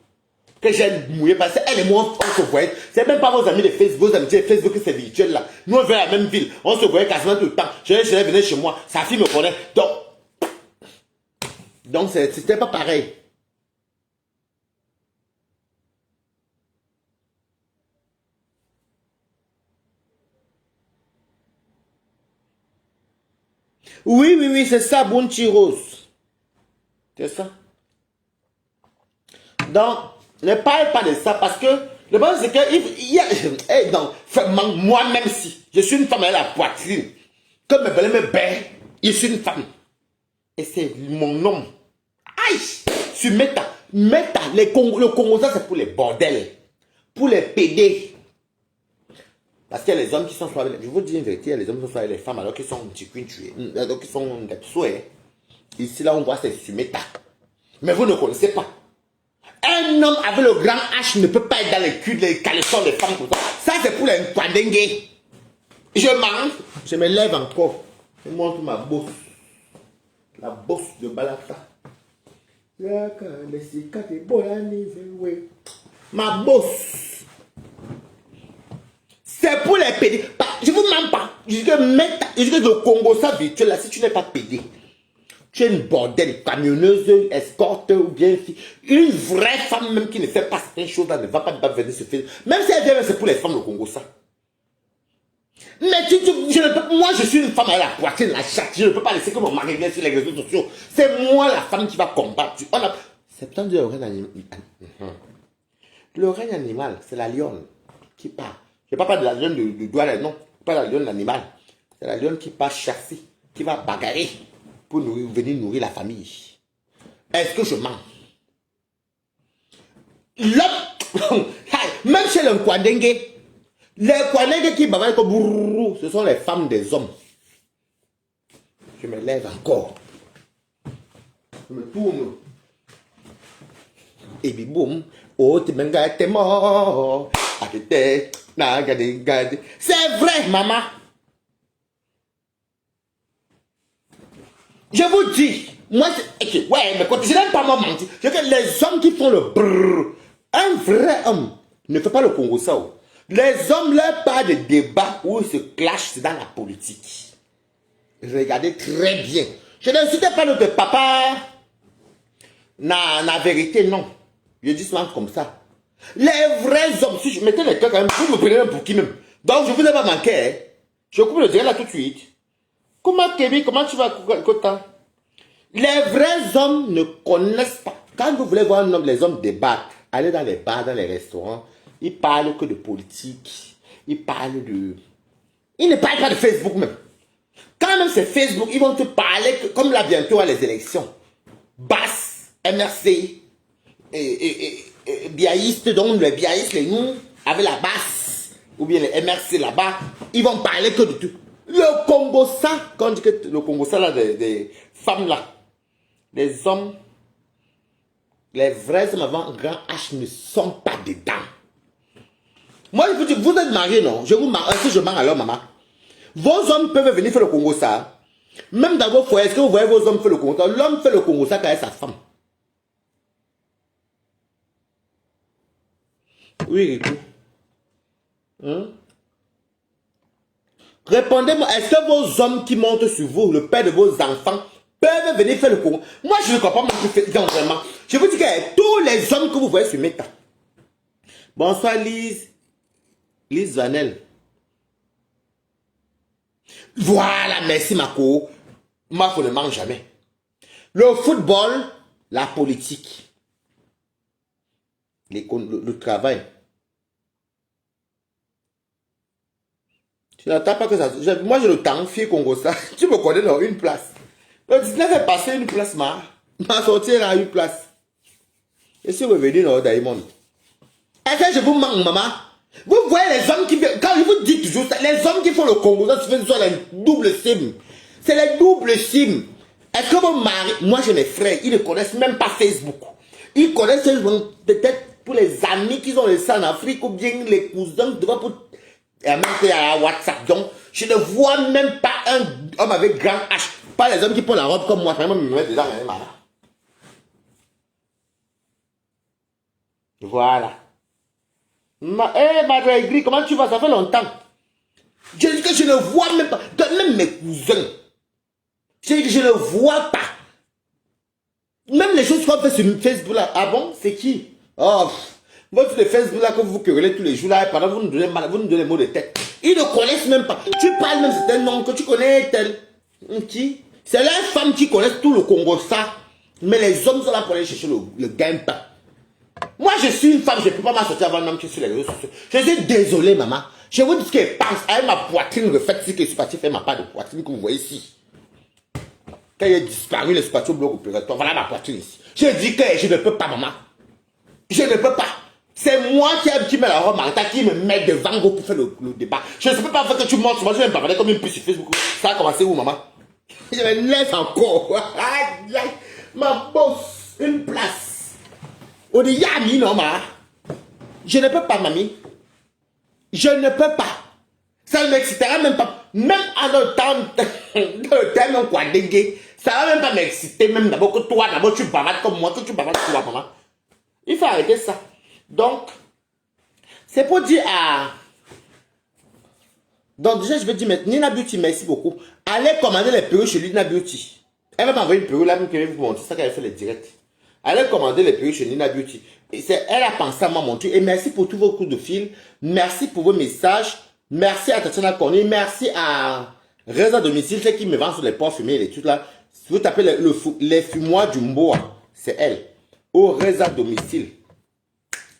Que j'ai mouillé parce qu'elle et moi, on se voyait. C'est même pas vos amis de Facebook, vos amis de Facebook, c'est virtuel là. Nous, on vient à la même ville. On se voyait quasiment tout le temps. Je venais chez moi. Sa fille me connaît. Donc c'était pas pareil. Oui, c'est ça, Bounty Rose. C'est ça. Donc, ne parle pas de ça parce que le problème c'est que moi-même si je suis une femme à la poitrine, que me belle me baie, je suis une femme. Et c'est mon nom. Aïe! Tu le Congo, ça c'est pour les bordels, pour les PD. Parce qu'il y a les hommes qui sont soit avec, je vous dis une vérité, il y a les hommes qui sont soit avec les femmes alors qu'ils sont tués, alors qu'ils sont des souhaits. Ici là on voit c'est Sumeta. Mais vous ne connaissez pas. Un homme avec le grand H ne peut pas être dans les culs, les caleçons des femmes comme ça. Ça c'est pour les Twadengue. Je mange, je me lève encore. Je montre ma bosse. La bosse de Balata. Ma bosse. C'est pour les pédés. je vous mens pas. Je dis que le Congo, ça virtuel, là, si tu n'es pas payé, tu es une bordel, camionneuse, escorte ou bien une vraie femme même qui ne fait pas certaines choses, là, ne va pas venir se faire. Même si elle vient, c'est pour les femmes, le Congo, ça. Mais moi, je suis une femme à la poitrine, la chatte. Je ne peux pas laisser que mon mari vienne sur les réseaux sociaux. C'est moi la femme qui va combattre. C'est peut-être le règne animal. Le règne animal, c'est la lionne qui part. Je ne parle pas de la lionne de Douala, non. Pas la lionne l'animal. C'est la lionne qui part chasser, qui va bagarrer pour venir nourrir la famille. Est-ce que je mens? Même chez le Kwandengue, les Kwandengue qui bagarrent comme bourrou, ce sont les femmes des hommes. Je me lève encore. Je me tourne. Et puis boum. Oh, t'es mort. C'est vrai, maman. Je vous dis, moi, ouais, mais quand je n'aime pas moi mentir, je dis que les hommes qui font le brrr, un vrai homme ne fait pas le Congo ça. Les hommes, leur part de débat où ils se clashent, c'est dans la politique. Regardez très bien. Je n'insulte pas notre papa. La vérité, non. Je dis souvent comme ça. Les vrais hommes, si je mettais les cœurs quand même, vous me prenez un pour qui même. Donc je ne vous ai pas manqué. Hein. Je coupe le direct là tout de suite. Comment Kevin, comment tu vas, Kota? Les vrais hommes ne connaissent pas. Quand vous voulez voir un homme, les hommes débattent. Allez dans les bars, dans les restaurants. Ils parlent que de politique. Ils parlent de... Ils ne parlent pas de Facebook même. Quand même c'est Facebook, ils vont te parler que, comme là bientôt à les élections. Basse, MRC, biaïstes, donc les biaïstes, les nous, avec la basse, ou bien les MRC là-bas, ils vont parler que de tout. Le Congo ça, quand on dit que le Congo ça là, des femmes là, les hommes, les vrais hommes avant grand H ne sont pas dedans. Moi je vous dis, vous êtes mariés non? Je vous marie, si je marie alors maman. Vos hommes peuvent venir faire le Congo ça. Même dans vos foyers, est-ce que vous voyez vos hommes faire le Congo ça? L'homme fait le Congo ça quand il est sa femme. Oui, Rico. Répondez-moi, est-ce que vos hommes qui montent sur vous, le père de vos enfants, peuvent venir faire le Congo? Moi, je ne comprends pas vraiment. Je vous dis que tous les hommes que vous voyez sur Meta. Bonsoir, Lise. Lise Vanel. Voilà, merci, Marco. Marco ne mange jamais. Le football, la politique, le travail. Tu n'entends pas que ça... Moi, j'ai le temps, fille Congo, ça. Tu me connais dans une place. Le 19 est passé une place, ma sortie à une place. Et si vous venez dans Diamond. Est-ce que je vous manque, maman? Vous voyez les hommes qui... Quand je vous dis toujours ça, les hommes qui font le Congo, ça se fait sur la double sim. C'est les doubles sim. Est-ce que vos maris... Moi, j'ai mes frères, ils ne connaissent même pas Facebook. Ils connaissent peut-être pour les amis qui ont laissé en Afrique ou bien les cousins devant pour... Et même à WhatsApp. Donc, je ne vois même pas un homme avec grand H. Pas les hommes qui font la robe comme moi. Vraiment, me mettre dedans. Voilà. Madre Gris, comment tu vas? Ça fait longtemps. Je dis que je ne vois même pas. Même mes cousins. Je dis que je ne vois pas. Même les choses qu'on fait sur Facebook là. Ah bon? C'est qui? Oh. Votre Facebook là que vous querellez tous les jours là, pendant vous nous donnez les mots de tête. Ils ne connaissent même pas. Tu parles même c'est un nom que tu connais tel. Qui? C'est les femmes qui connaissent tout le Congo ça. Mais les hommes sont là pour aller chercher le gain-pain. Moi je suis une femme, je ne peux pas m'assortir avant un homme qui est sur les réseaux sociaux. Je suis désolé maman. Je vous dis ce qu'elle pense. Avec ma poitrine refaite, si que je suis parti faire ma part de poitrine que vous voyez ici. Quand il a disparu le spatio bloc opératoire, voilà ma poitrine ici. Je dis que je ne peux pas maman. Je ne peux pas. C'est moi qui mets la robe Martha, qui me met devant vous pour faire le débat. Je ne sais pas faire que tu montres. Moi, je vais me parler comme une puce sur Facebook. Ça a commencé où, maman? Je me laisse encore. Aïe, aïe. Ma bosse, une place. On dit Yami, non, ma. Je ne peux pas, mamie. Je ne peux pas. Ça ne m'excitera même pas. Même en le temps, le terme quoi dégué. Ça ne va même pas m'exciter. Même d'abord que toi, d'abord tu bavardes comme moi, que tu bavardes toi, maman. Il faut arrêter ça. Donc, c'est pour dire à Donc déjà, je vais dire maintenant, Nina Beauty, merci beaucoup. Allez commander les perruques chez Nina Beauty. Elle va m'envoyer une perruque là, même que je vais vous montrer ça qu'elle fait les directs. Allez commander les perruques chez Nina Beauty. Et elle a pensé à moi montrer. Et merci pour tous vos coups de fil. Merci pour vos messages. Merci à Tatiana Cornet. Merci à Reza Domicile, c'est qui me vend sur les ports fumés et les trucs là. Si vous tapez les fumoirs du Mboa, c'est elle. Au Reza Domicile,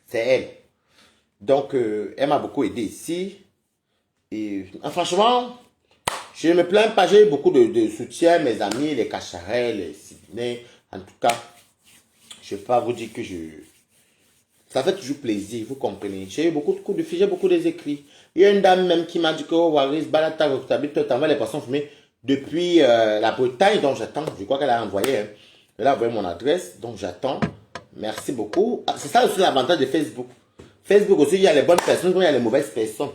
c'est elle. Donc, elle m'a beaucoup aidé ici. Et franchement, je ne me plains pas, j'ai eu beaucoup de soutien, mes amis, les Cacharels, les Sydney. En tout cas, je ne vais pas vous dire que ça fait toujours plaisir, vous comprenez. J'ai eu beaucoup de coups de fil, j'ai beaucoup des écrits. Il y a une dame même qui m'a dit que oh, Waris, Balata, tu t'envoies les poissons fumés depuis la Bretagne, donc j'attends. Je crois qu'elle a envoyé. Hein. Elle a envoyé mon adresse, donc j'attends. Merci beaucoup. Ah, c'est ça aussi l'avantage de Facebook. Facebook aussi, il y a les bonnes personnes, il y a les mauvaises personnes.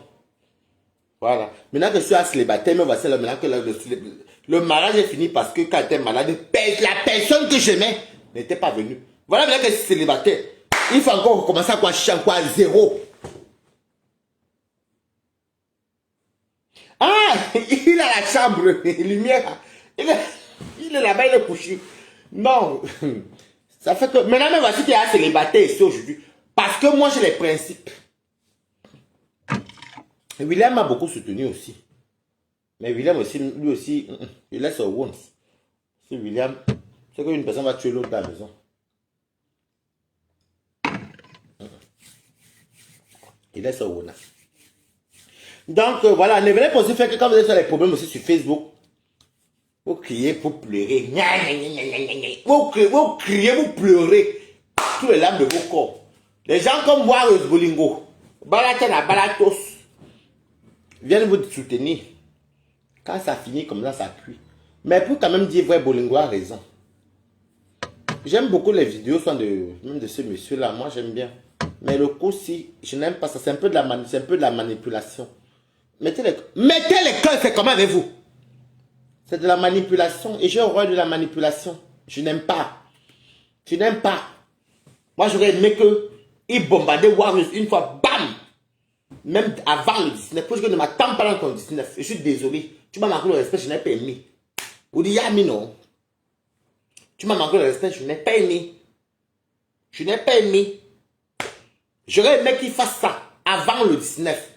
Voilà. Maintenant que je suis à célibataire, mais voici là, maintenant que le mariage est fini parce que quand j'étais malade, la personne que j'aimais n'était pas venue. Voilà, maintenant que je suis célibataire, il faut encore recommencer à quoi, à zéro. Ah, il a la chambre, lumière. Il est là-bas, il est couché. Non, ça fait que maintenant, mais voici qu'il y a un célibataire ici aujourd'hui. Parce que moi, j'ai les principes. Et William m'a beaucoup soutenu aussi. Mais William aussi, lui aussi, il laisse au wounds. Si William, c'est qu'une personne va tuer l'autre dans la maison. Il laisse au wounds. Donc voilà, ne venez pas aussi faire que quand vous êtes sur les problèmes aussi sur Facebook, vous criez pour pleurer. Vous criez, vous pleurez. Tous les larmes de vos corps. Les gens comme moi, le Bolingo, Balatana, Balatos, viennent vous soutenir. Quand ça finit comme ça cuit. Mais pour quand même dire vrai, Bolingo a raison. J'aime beaucoup les vidéos, même de ce monsieur-là. Moi, j'aime bien. Mais le coup, si je n'aime pas ça, c'est un peu de la manipulation. Mettez les cœurs, c'est comment avec vous? C'est de la manipulation. Et j'ai horreur de la manipulation. Je n'aime pas. Je n'aime pas. Moi, j'aurais aimé qu'ils bombardaient Warriors une fois, bam! Même avant le 19. Pour que je ne m'attends pas dans ton 19. Je suis désolé. Tu m'as manqué le respect, je n'ai pas aimé. Vous dites, Yami, non. Tu m'as manqué le respect, je n'ai pas aimé. Je n'ai pas aimé. J'aurais aimé qu'il fasse ça avant le 19.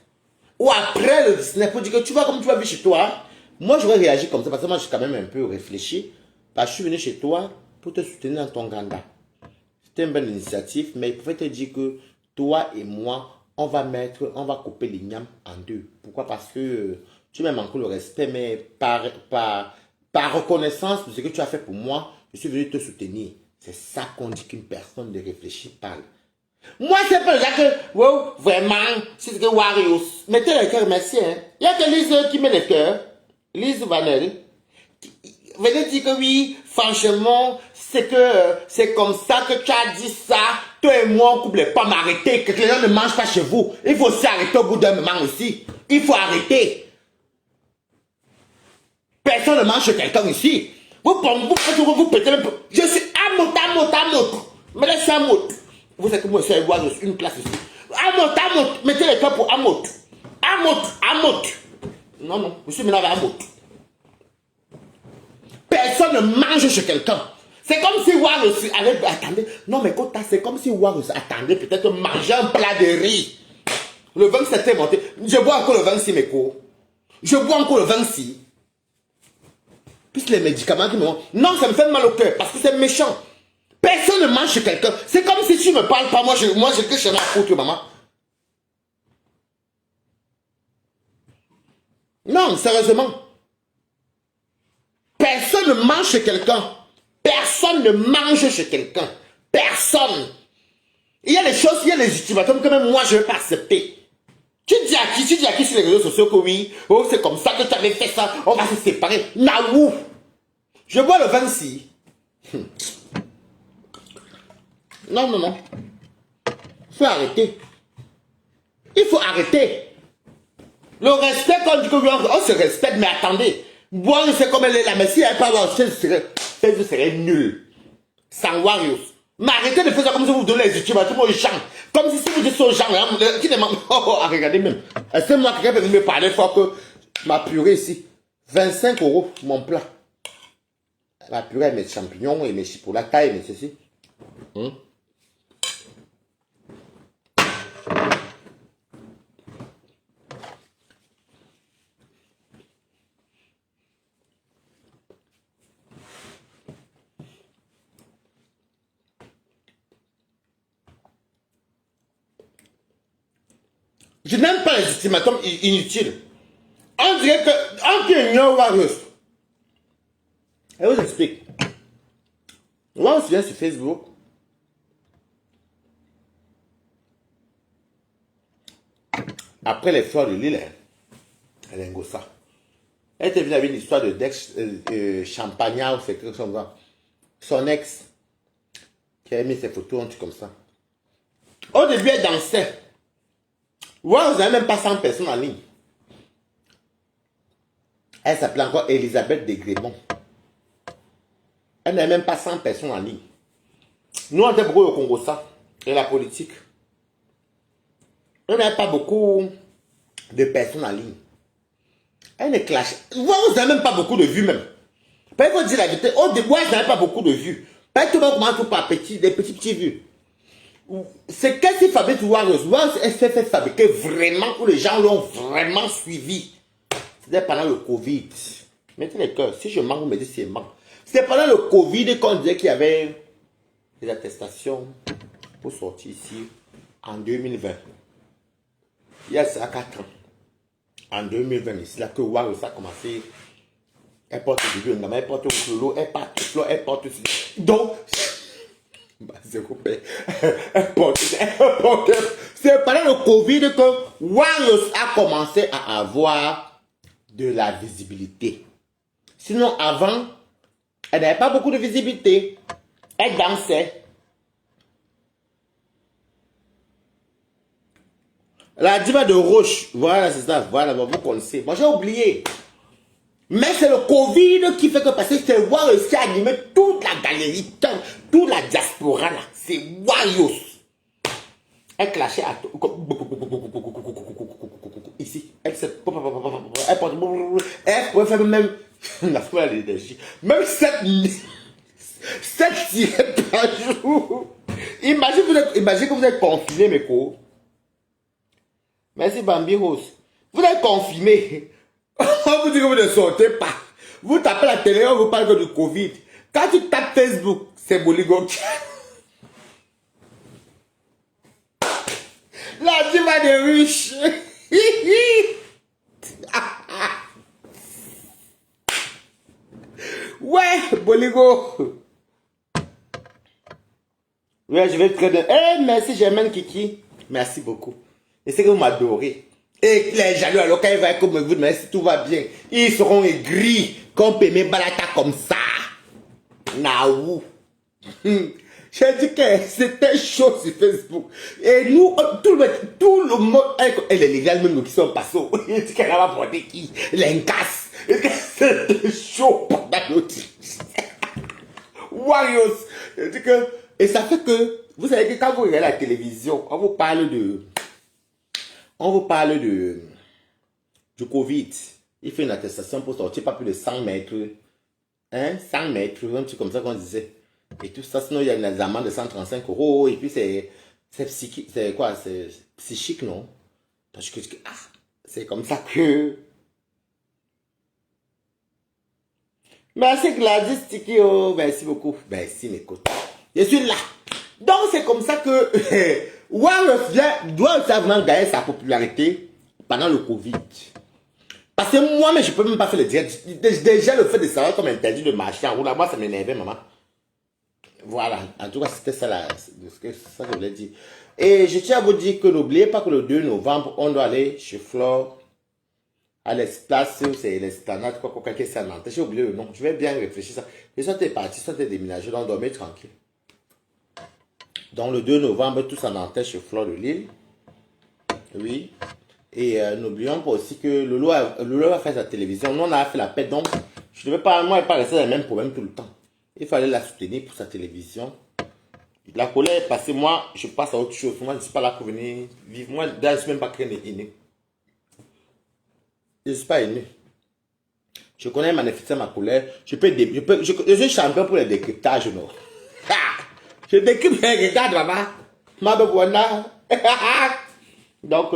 Ou après le 19. Pour dire que tu vois comme tu vas vivre chez toi. Moi, j'aurais réagi comme ça parce que moi, je suis quand même un peu réfléchi. Parce que je suis venu chez toi pour te soutenir dans ton ganda. C'était une bonne initiative, mais il pouvait te dire que toi et moi, on va couper les liens en deux. Pourquoi? Parce que tu m'as manqué le respect, mais par reconnaissance de ce que tu as fait pour moi, je suis venu te soutenir. C'est ça qu'on dit qu'une personne de réfléchir parle. Moi, c'est pas déjà que, wow, vraiment, c'est que Warriors. Mettez les cœurs, merci. Hein. Il y a que Lise qui met les cœurs. Lise Vanel. Venez dire que oui, franchement, c'est comme ça que tu as dit ça. Toi et moi, on coupe les pommes, arrêtez. Que les gens ne mangent pas chez vous. Il faut aussi arrêter au bout d'un moment aussi. Il faut arrêter. Personne ne mange chez quelqu'un ici. Vous pétez le peu. Je suis amot. Mais laissez amot. Vous savez que moi, je suis voir une place ici. Amot. Mettez les cœurs pour amot. Amot. Non, je suis maintenant avec amot. Personne ne mange chez quelqu'un. C'est comme si Warriors attendez. Non, mais Kota, c'est comme si Warriors attendait peut-être manger un plat de riz. Le 27 est monté. Je bois encore le 26, mes cours. Je bois encore le 26. Puis les médicaments qui me montent. Non, ça me fait mal au cœur parce que c'est méchant. Personne ne mange chez quelqu'un. C'est comme si tu ne me parles pas. Moi, je que je suis à foutre, maman. Non, sérieusement. Personne ne mange chez quelqu'un. Personne ne mange chez quelqu'un. Personne. Il y a des choses, il y a des ultimatums que même moi je ne vais pas accepter. Tu dis à qui sur les réseaux sociaux que oui, oh, c'est comme ça que tu avais fait ça, on va se séparer. Naou. Je bois le 26. Non. Il faut arrêter. Il faut arrêter. Le respect, quand on dit qu'on se respecte, mais attendez. Boire, c'est comme elle est là, mais si elle parle en chaise, ce serait nul. Sans Warriors. Mais arrêtez de faire ça comme si vous donnez les ultimatums aux gens. Comme si vous dites aux gens, qui demandent, regardez même. C'est moi qui peut me parler fort que Ma purée ici. 25 euros, mon plat. La purée avec mes champignons et mes chipolatas et mes ceci. Je n'aime pas les ultimatums inutiles. On dirait que... On ignore Warriors. Je vous explique. Warriors vient sur Facebook. Après les fleurs de l'île, elle est un gossa. Elle était venue avec une histoire de Dex Champagnat ou quelque chose comme ça. Son ex, qui a mis ses photos, un truc comme ça. Au début, elle dansait. Ouais, vous n'avez même pas 100 personnes en ligne. Elle s'appelait encore Elisabeth Desgrémont. Elle n'avait même pas 100 personnes en ligne. Nous, on était beaucoup au Congo, ça. Et la politique. On n'avait pas beaucoup de personnes en ligne. Elle ne clash. Vous n'avez même pas beaucoup de vues même. Il faut dire la vérité. Au début, elle n'avait pas beaucoup de vues. Pas tout le monde commence par des petits vues. C'est qu'elle s'est fabriquée Warriors. Warriors, elle s'est fait fabriquer vraiment, où les gens l'ont vraiment suivi. C'était pendant le Covid. Mettez les cœurs. Si je manque, vous me dites c'est manque. C'était pendant le Covid qu'on disait qu'il y avait des attestations pour sortir ici en 2020. Il y a ça 4 ans. En 2020, c'est là que Warriors a commencé. Elle porte du vieux, elle porte au clolo, elle porte au flot, elle porte aussi. Donc, c'est coupé. Elle porte. C'est pendant le Covid que Warriors a commencé à avoir de la visibilité. Sinon, avant, elle n'avait pas beaucoup de visibilité. Elle dansait. La diva de Roche, voilà, c'est ça, voilà, vous connaissez. Moi, j'ai oublié. Mais c'est le Covid qui fait que, parce que c'est Warriors qui a animé toute la galerie, toute la diaspora là. C'est Warriors. Elle clashait à tout. Ici. Elle pouvait faire même la fois de l'énergie. Même 7 tirés par jour. Imaginez que vous êtes confiné, mes co. Merci Bambi Rose. Vous êtes confiné. On vous dit que vous ne sortez pas. Vous tapez la télé, on vous parle que du Covid. Quand tu tapes Facebook, c'est Boligo. La diva des riches. Ouais, Boligo. Ouais, je vais très bien. Eh, merci Germaine Kiki. Merci beaucoup. Et c'est que vous m'adorez. Et les jaloux, alors quand ils vont comme vous, mais si tout va bien, ils seront aigris, comme Pémé Balata comme ça. Naou. J'ai dit que c'était chaud sur Facebook. Et nous, tout le monde, et les légales même qui sont passés, ils disent qu'elle a porté qui? L'encasse. C'était chaud pendant l'autre. Warriors. Et ça fait que, vous savez que quand vous regardez la télévision, on vous parle du Covid. Il fait une attestation pour sortir pas plus de 100 mètres. Hein, 100 mètres, un truc comme ça qu'on disait. Et tout ça, sinon il y a une amende de 135 €. Et puis c'est psychique, c'est quoi? C'est psychique, non? Parce que c'est comme ça que... Merci Gladys Tiki, oh, merci beaucoup. Merci mes côtes. Je suis là. Donc c'est comme ça que Warriors doit vraiment gagner sa popularité pendant le Covid. Parce que moi, mais je peux même pas faire le direct. Déjà le fait de savoir comme interdit de marcher en route, moi ça m'énervait, maman. Voilà, en tout cas c'était ça, ça que je voulais dire. Et je tiens à vous dire que n'oubliez pas que le 2 novembre, on doit aller chez Flore, à l'espace, c'est l'esplanade, quoi que c'est à Nantes. J'ai oublié le nom, je vais bien réfléchir ça. Et ça t'es parti, ça t'es déménagé, donc dormez tranquille. Donc le 2 novembre, tous en Nantes chez Flore de Lille. Oui. Et n'oublions pas aussi que Lolo va faire sa télévision. Nous on a fait la paix, donc je ne devais pas, moi, pas rester dans le même problème tout le temps. Il fallait la soutenir pour sa télévision. La colère est passée, moi je passe à autre chose. Moi je ne suis pas là pour venir vivre. Moi, je ne suis même pas créé. Je ne suis pas ému. Je connais manifester ma colère. Je suis champion pour le décryptage, non. Je décrypte les regards, maman. Donc,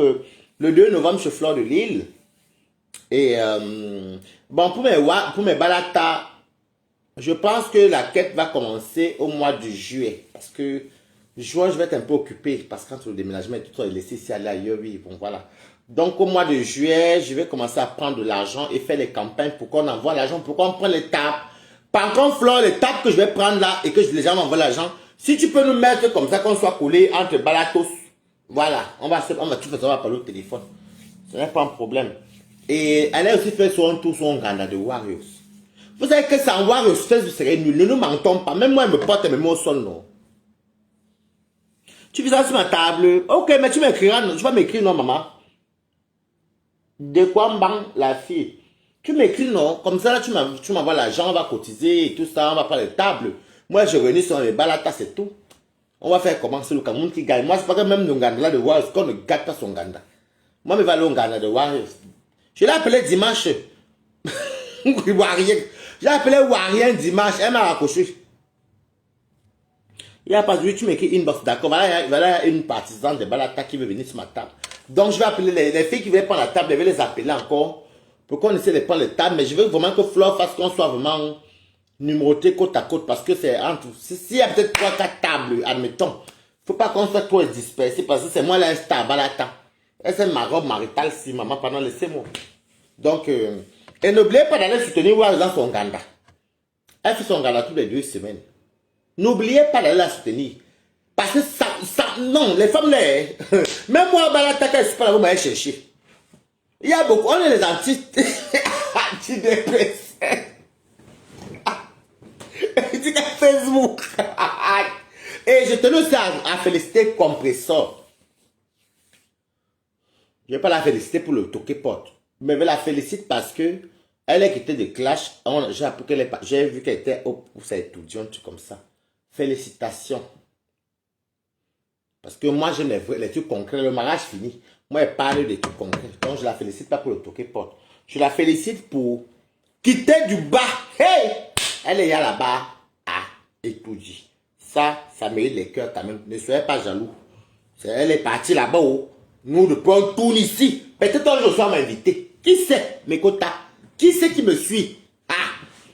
le 2 novembre, je flore de Lille. Et bon, pour mes balatas, je pense que la quête va commencer au mois de juillet. Parce que juin, je vais être un peu occupé. Parce qu'entre le déménagement et tout ça, laisser ici aller ailleurs, oui, bon, voilà. Donc, au mois de juillet, je vais commencer à prendre de l'argent et faire les campagnes pour qu'on envoie l'argent, pour qu'on prenne les tables. Par contre, Flore, les tables que je vais prendre là et que les gens m'envoient l'argent, si tu peux nous mettre comme ça, qu'on soit collés entre balatos, voilà, on va tout faire, on va parler au téléphone. Ce n'est pas un problème. Et elle a aussi fait son tour, son ganda de Warriors. Vous savez que sans Warriors, Facebook serait nul. Ne nous mentons pas. Même moi, elle me porte mes mots au sol, non. Tu fais ça sur ma table. Ok, mais tu m'écriras, tu vas m'écrire, non, maman. De quoi m'bang la fille? Tu m'écris, non? Comme ça, là, tu m'envoies l'argent, on va cotiser et tout ça, on va prendre les tables. Moi, je réunis sur les balatas, c'est tout. On va faire comment? C'est le Cameroun qui gagne. Moi, c'est pas que même le Ganda là de Warriors, qu'on ne gâte pas son Ganda. Moi, je vais aller au Ganda de Warriors. Je l'ai appelé dimanche. Warrior. J'ai appelé Warrior dimanche. Elle m'a raccroché. Il n'y a pas de tu m'écris inbox, d'accord. Voilà une partisane de Balata qui veut venir sur ma table. Donc, je vais appeler les filles qui veulent prendre la table, je vais les appeler encore pour qu'on essaie de prendre les tables. Mais je veux vraiment que Flore fasse qu'on soit vraiment numéroté côte à côte parce que c'est entre. S'il y a peut-être 3-4 tables, admettons, il ne faut pas qu'on soit trop dispersé parce que c'est moi là, un Balata. C'est ma robe maritale si maman, pendant laissez-moi. Donc, et n'oubliez pas d'aller soutenir Waz dans son Ganda. Elle fait son Ganda toutes les 2 semaines. N'oubliez pas d'aller la soutenir. Parce que non, les femmes là, même moi, Balata, je ne suis pas là, vous m'avez cherché. Il y a beaucoup, on est les antidépresseurs. Il dit qu'à Facebook. Et je tenais aussi à féliciter Compressor. Je ne vais pas la féliciter pour le toquer porte. Mais je la félicite parce que elle est quittée de Clash. J'ai vu qu'elle était pour sa étudiante comme ça. Félicitations. Parce que moi, j'aime les trucs concrets. Le mariage fini. Moi, elle parle des trucs concrets. Donc, je ne la félicite pas pour le toquer porte. Je la félicite pour quitter du bas. Hey! Elle est là-bas à étudier. Ça mérite les cœurs quand même. Ne soyez pas jaloux. Elle est partie là-bas où nous ne prenons tout ici. Peut-être un jour, je sois m'inviter. Qui sait, mes quotas? Qui c'est qui me suit? Ah!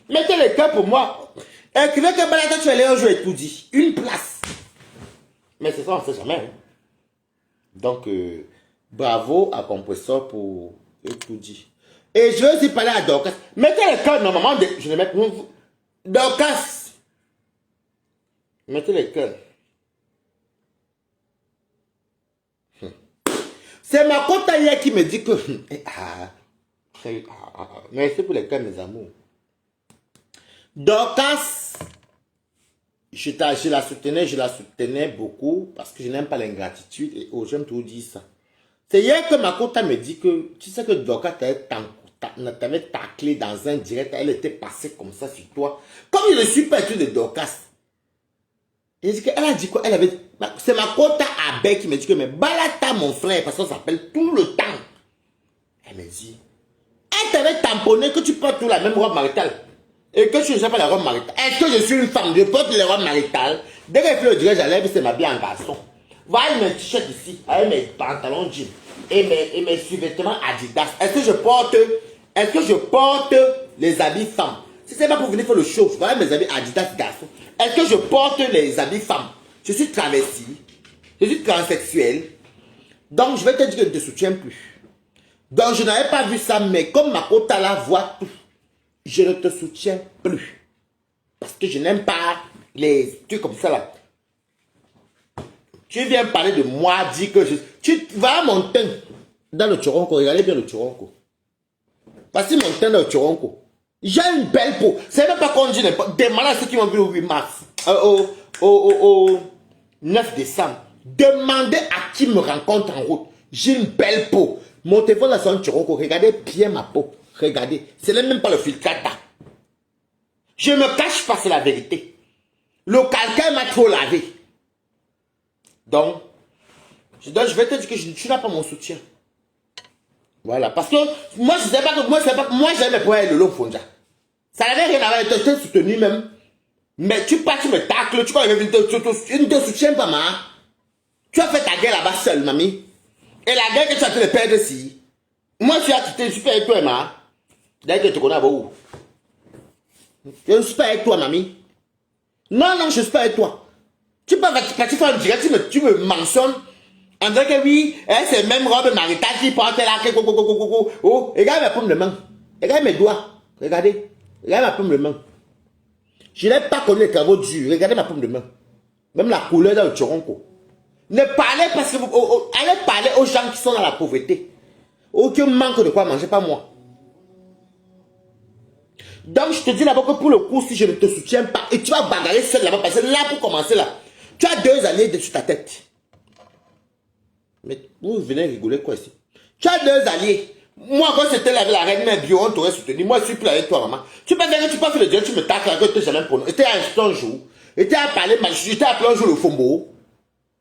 Mettez les cœurs pour moi. Écrivez que Balata, tu es allé un jour étudier. Une place. Mais c'est ça, on ne sait jamais. Hein. Donc, bravo à Compressor pour étudier. Et je veux aussi parler à Dorcas. Mettez les cœurs, normalement, je les mets. Dorcas. Mettez les cœurs. C'est ma quota hier qui me dit que... merci pour les cœurs, mes amours. Dorcas, je la soutenais beaucoup parce que je n'aime pas l'ingratitude et j'aime tout dire ça. C'est hier que ma quota me dit que tu sais que Dorcas t'avait taclé dans un direct, elle était passée comme ça sur toi. Comme je ne suis pas tout de Dorcas. Elle a dit quoi? C'est ma quota Abbé qui me dit que mais Balata mon frère parce qu'on s'appelle tout le temps. Elle me dit, elle t'avait tamponné que tu portes tout la même robe maritale. Et que tu ne sais pas la robe maritale. Est-ce que je suis une femme? Je porte les robes maritales. Dès qu'elle fait le direct, j'enlève, c'est ma bien en garçon. Voilà mes t-shirts ici, avec mes pantalons jeans et mes sous-vêtements Adidas. Est-ce que je porte les habits femmes? Si c'est pas pour venir faire le show, voilà mes habits Adidas garçon. Est-ce que je porte les habits femmes? Je suis travesti, je suis transsexuel. Donc je vais te dire que je ne te soutiens plus. Donc je n'avais pas vu ça, mais comme ma quota la voit tout, je ne te soutiens plus. Parce que je n'aime pas les trucs comme ça là. Tu viens parler de moi, dis que tu vas à mon teint dans le Toronko, regardez bien le Toronko. Voici mon teint dans le Toronko. J'ai une belle peau. C'est même pas qu'on dit n'importe. Demandez à ceux qui m'ont vu au 8 mars. Au 9 décembre. Demandez à qui me rencontre en route. J'ai une belle peau. Mon téléphone là c'est un Toronko. Regardez bien ma peau. Regardez. Ce n'est même pas le filtrata. Je me cache pas, c'est la vérité. Le calcaire m'a trop lavé. Donc, je vais te dire que tu n'as pas mon soutien. Voilà, parce que moi, je sais pas que moi, j'aime pour le long fonja. Ça n'avait rien à voir, je t'ai soutenu même. Mais tu pars, tu me tacles, tu ne te soutiens pas, ma. Tu as fait ta guerre là-bas seule, mamie. Et la guerre que tu as fait de perdre ici. Moi, tu as quitté, je suis pas avec toi, ma. D'ailleurs, que tu connais beaucoup. Je ne suis pas avec toi, mamie. Non, non, je ne suis pas avec toi. Tu peux partir faire un direct, tu me mentionnes. On dirait que oui, c'est même robe maritale qui porte là. Oh, regarde ma paume de main. Regarde mes doigts. Regardez. Regarde ma paume de main. Je n'ai pas connu les travaux durs. Regardez ma paume de main. Même la couleur dans le tchoronko. Ne parlez parce que allez parler aux gens qui sont dans la pauvreté. Aucun manque de quoi manger, pas moi. Donc je te dis là-bas que pour le coup, si je ne te soutiens pas, et tu vas bagarrer seul là-bas, parce que là, pour commencer là, tu as 2 alliés dessus ta tête. Mais vous venez rigoler quoi ici? Tu as 2 alliés. Moi, quand c'était avec la reine mère bio, on t'aurait soutenu. Moi, je suis plus avec toi, maman. Tu peux faire que tu peux faire le dieu, tu me tacles, que tu n'es jamais prononcé. Était un jour. Était à parler, j'étais appelé un jour le fombo.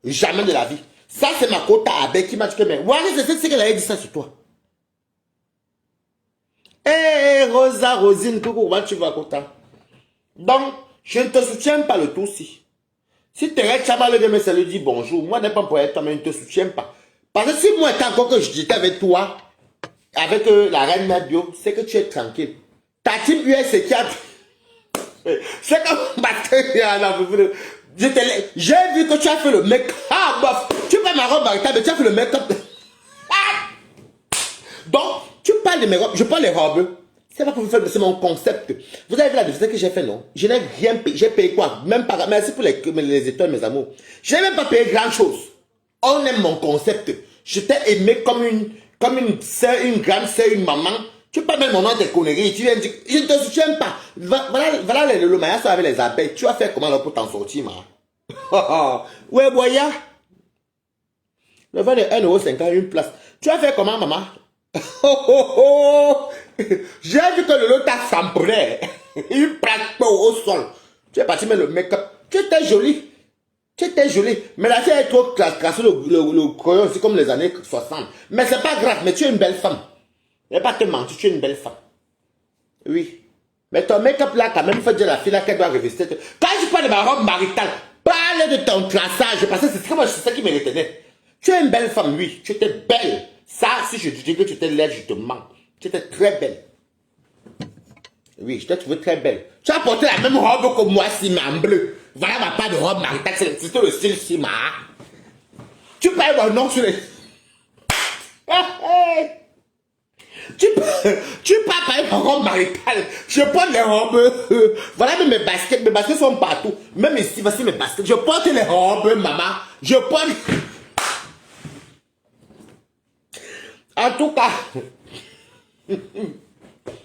Jamais de la vie. Ça, c'est ma quota avec qui m'a dit que, mais, voilà, c'est qu'elle avait dit ça sur toi. Eh, Rosa, Rosine, coucou, comment tu vas, quota? Donc, je ne te soutiens pas le tout si. Si tu es Chabal de me salut, dis bonjour. Moi, n'est pas pour être toi, mais je ne te soutiens pas. Parce que si moi, tant que j'étais avec toi, avec la reine mère bio, c'est que tu es tranquille. Ta team US, c'est qui a... C'est comme j'ai vu que tu as fait le make-up. Ah, bof. Tu fais ma robe maritale, mais tu as fait le make-up. Donc, tu parles de mes robes. Je parle des robes. C'est pas pour vous faire, c'est mon concept. Vous avez vu la décision que j'ai fait, non? Je n'ai rien payé. J'ai payé quoi? Même pas. Merci pour les étoiles, mes amours. Je n'ai même pas payé grand chose. On aime mon concept. Je t'ai aimé comme une soeur, une grande soeur, une maman. Tu parles même mon nom de conneries. Tu viens dire, je ne te soutiens pas. Voilà le maillage avec les abeilles. Tu vas faire comment là pour t'en sortir, ma? Ouais, boya. Le vin de 1,50 €, une place. Tu vas faire comment, maman? J'ai vu que le lot t'a samplé. Une plaque au sol. Tu es parti mettre le make-up. Tu étais jolie. Tu étais jolie. Mais la fille est trop crassée le crayon aussi comme les années 60. Mais c'est pas grave. Mais tu es une belle femme. Je ne vais pas te mentir. Tu es une belle femme. Oui. Mais ton make-up là, quand même, fait dire la fille là qu'elle doit revester. Quand je parle de ma robe maritale, parle de ton traçage. Parce que c'est ça qui me retenait. Tu es une belle femme, oui. Tu étais belle. Ça, si je te dis que tu étais laide, je te mens. Tu étais très belle. Oui, je t'ai trouvé très belle. Tu as porté la même robe que moi, si, mais en bleu. Voilà ma part de robe maritale. C'était le style Sima. Tu payes mon nom sur les... Tu peux payer ma robe maritale. Je porte les robes. Voilà mes baskets. Mes baskets sont partout. Même ici, voici mes baskets. Je porte les robes, maman. Je porte... En tout cas,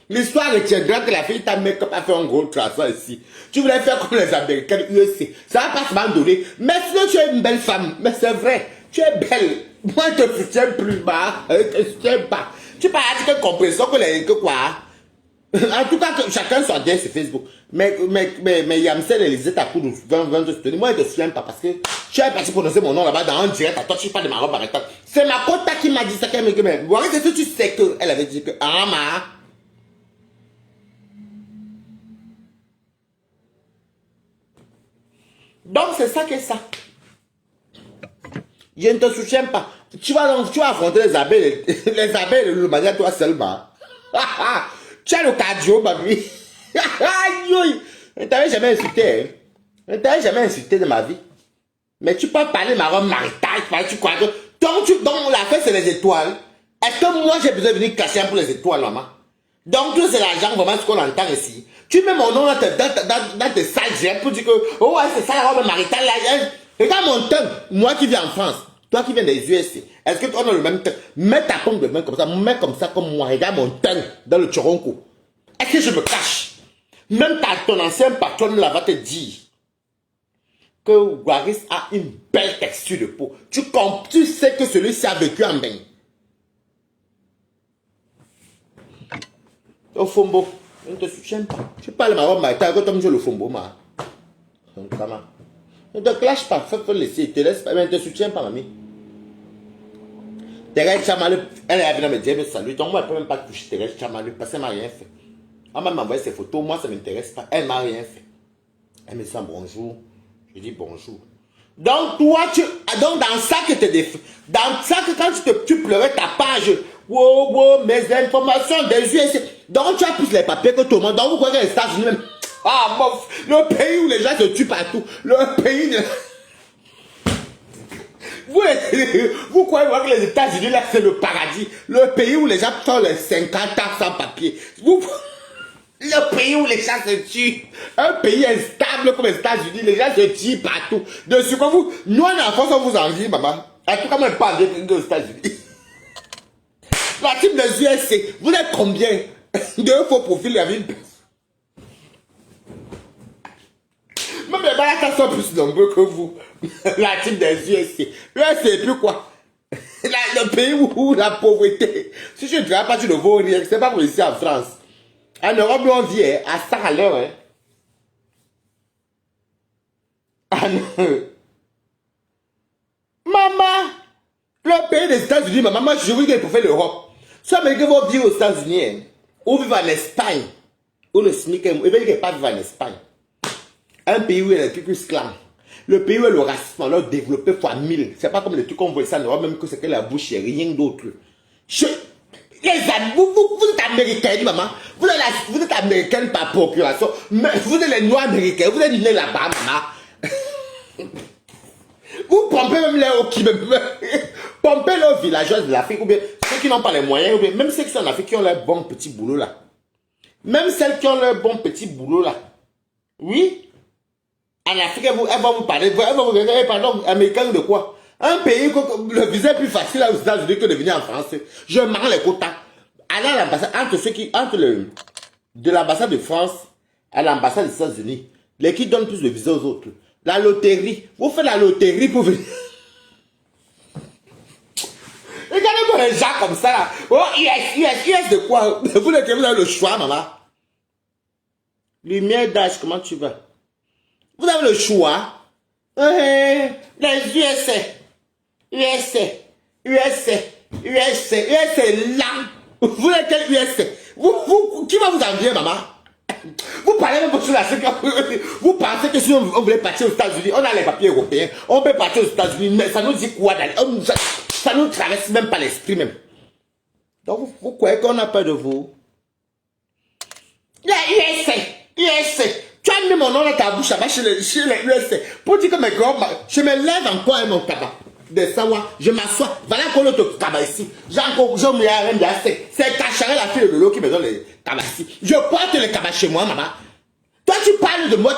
l'histoire retiendra que la fille t'a make-up a fait un gros traçage ici. Tu voulais faire comme les Américains USC. Ça va pas se m'endonner. Mais sinon, tu es une belle femme. Mais c'est vrai. Tu es belle. Moi, je te soutiens plus bas. Je te soutiens pas. Tu peux dire que compréhension que quoi. En tout cas, que chacun soit bien sur Facebook. Mais Yamsel Elysée t'a coup de 20 soutenir. Moi, je te soutiens pas parce que tu as parti prononcer mon nom là-bas dans un direct. À toi, tu parles de ma robe maritale. C'est ma quota qui m'a dit ça. Mais voilà, c'est que tu sais qu'elle avait dit que ah, ma. Donc, c'est ça que ça. Je ne te soutiens pas. Tu vas affronter les abeilles. Les abeilles, le manière toi seulement. Tu as le cardio, ma vie. Aïe, je ne t'avais jamais insulté. Je ne t'avais jamais insulté de ma vie. Mais tu peux parler de ma robe maritale. Tu crois que. Donc, la fête, c'est les étoiles. Est-ce que moi, j'ai besoin de venir cacher un pour les étoiles, maman? Donc, tout c'est l'argent, vraiment, ce qu'on entend ici. Tu mets mon nom dans tes salles directes pour dire que, oh, ouais, c'est ça la robe maritale. Là. Regarde mon teint. Moi qui vis en France. Toi qui viens des USA. Est-ce que toi, on a le même teint? Mets ta paume de main comme ça. Mets comme ça, comme moi. Regarde mon teint dans le tchoronko. Est-ce que je me cache? Même ton ancien patron là va te dire que Waris a une belle texture de peau. Tu sais que celui-ci a vécu en bain. Au fombo, je ne te soutiens pas. Tu parles de ma robe maritale, que comme je le fombo, ma. Ne te clash pas, faut laisser, te laisse pas, mais ne te soutiens pas, mamie. Thérèse Chamalu, elle est venue me dire, me salut. Donc moi, je ne peux même pas toucher Thérèse Chamalu parce qu'elle ne m'a rien fait. Elle m'a envoyé ses photos, moi, ça ne m'intéresse pas. Elle ne m'a rien fait. Elle me dit bonjour. Je dis bonjour. Donc, toi, donc dans ça que dans ça que quand tu pleurais ta page, wow, wow, mes informations des USA, donc tu as plus les papiers que tout le monde. Donc, vous croyez que les États-Unis même, ah, le pays où les gens se tuent partout, le pays de... Vous croyez voir que les États-Unis, là, c'est le paradis, le pays où les gens font les 50 ans sans papier. Le pays où les gens se tuent. Un pays instable comme les États-Unis, les gens se tuent partout. De ce que vous, nous en France, on vous envie, maman. En tout cas, moi, je parle des États-Unis. La team des USA, vous êtes combien de faux profils il y avait une personne? Même les barakas sont plus nombreux que vous. La team des USA. USA, c'est plus quoi? Le pays où la pauvreté. Si je ne travaille pas, tu ne vaux rien. C'est pas comme ici en France. En Europe, on vit à 100 à l'heure. Hein. Ah non. Maman, le pays des États-Unis, maman, je veux qu'il préfère l'Europe. Si Américains vont vivre aux États-Unis, hein, ou vivre en Espagne, ou le SMIC, ils veulent qu'ils pas vivre en Espagne. Un pays où il y a des trucs islam. Le pays où le racisme, on l'a développé fois 1000. C'est pas comme les trucs qu'on voit ça en Europe, même que c'est que la bouche, il n'y a rien d'autre. Les amis, vous êtes américains, maman. Vous êtes américaine par procuration. Mais vous êtes les noirs américains. Vous êtes nés là-bas, maman. Vous pompez même les qui pompez les villageois de l'Afrique, ou bien ceux qui n'ont pas les moyens, ou bien même ceux qui sont en Afrique qui ont leur bon petit boulot là. Même celles qui ont leur bon petit boulot là. Oui. En Afrique, elles vont vous parler. Elles vont vous dire, pardon, américain de quoi? Un pays, le visa est plus facile aux États-Unis que de venir en France. Je mange les quotas. Allez à l'ambassade, de l'ambassade de France à l'ambassade des États-Unis, les qui donnent plus de visa aux autres. La loterie. Vous faites la loterie pour venir. Regardez-moi les gens comme ça là. Oh, US de quoi? Vous avez le choix, maman. Lumière d'âge, comment tu vas? Vous avez le choix. Les USA. Là. Vous êtes quel USA? Qui va vous envier, maman? Vous parlez même pas sur la sécurité. Vous pensez que si on voulait partir aux États-Unis, on a les papiers européens, on peut partir aux États-Unis, mais ça nous dit quoi d'aller? Ça nous traverse même pas l'esprit même. Donc vous croyez qu'on a peur de vous? Les USA. Tu as mis mon nom dans ta bouche là-bas chez les USA. Pour dire que mes grands, je me lève encore avec mon tabac. De savoir, je m'assois. Voilà qu'on l'autre tabac ici. J'ai mis un rien assez. C'est Cacharel la fille de l'eau qui me donne les tabac ici. Je porte les tabac chez moi, maman. Toi, tu parles de moi,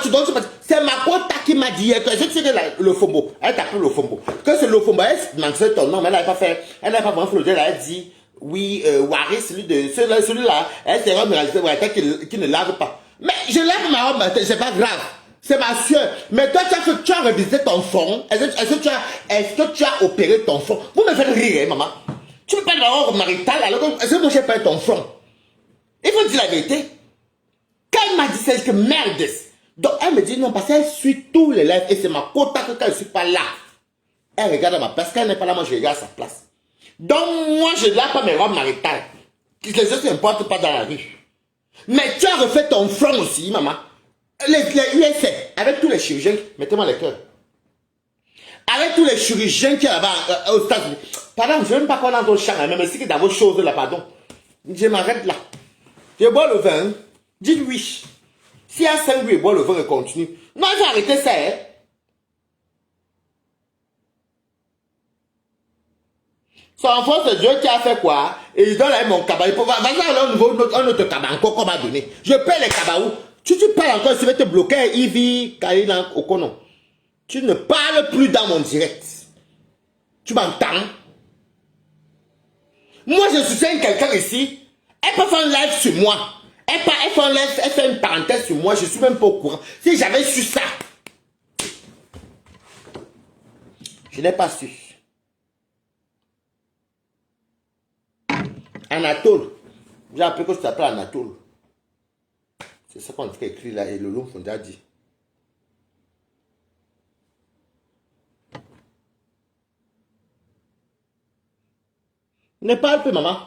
c'est ma quota qui m'a dit que je sais que le Fombo, elle t'appelle le Fombo. Que c'est le Fombo, elle m'a dit ton nom, mais elle n'a pas fait, elle n'a pas vraiment fait le jeu, elle a dit, oui, Waris, celui-là, elle s'est rendue qui ne lave pas. Mais je lave ma robe, c'est pas grave. C'est ma soeur. Mais toi, tu as revisité ton fond. Est-ce que tu as opéré ton fond? Vous me faites rire, hein, maman. Tu me parles de la robe maritale, alors est-ce que moi, j'ai pas ton fond? Il faut dire la vérité. Quand elle m'a dit, c'est que merde. Donc, elle me dit non, parce qu'elle suit tous les lives et c'est ma quota que quand je ne suis pas là, elle regarde à ma place. Quand elle n'est pas là, moi, je regarde à sa place. Donc, moi, je ne lave pas mes robes maritales. Les autres ne portent pas dans la rue. Mais tu as refait ton front aussi, maman. Les USA, avec tous les chirurgiens, mettez-moi les cœurs. Avec tous les chirurgiens qui y a là-bas aux États-Unis. Pardon, je ne veux même pas qu'on entre au champ, mais si dans vos choses là, pardon. Je m'arrête là. Je bois le vin. Dites oui. S'il y a 5 jours, il boit le vin et continue. Non, j'ai arrêté ça. Hein. Son enfant, c'est Dieu qui a fait quoi? Et il donne à mon cabas. Vas-y, alors, un autre cabas encore qu'on m'a donné. Je paie les cabaous. Tu parles encore, si tu veux te bloquer, Ivy, Kalina, Okono. Tu ne parles plus dans mon direct. Tu m'entends? Moi, je soutiens quelqu'un ici. Elle peut faire un live sur moi. Elle fait une parenthèse sur moi. Je ne suis même pas au courant. Si j'avais su ça, je n'ai pas su. Anatole. J'ai appris que tu t'appelles Anatole. C'est ça qu'on a écrit là. Et le long, on a dit. Ne parle plus, maman.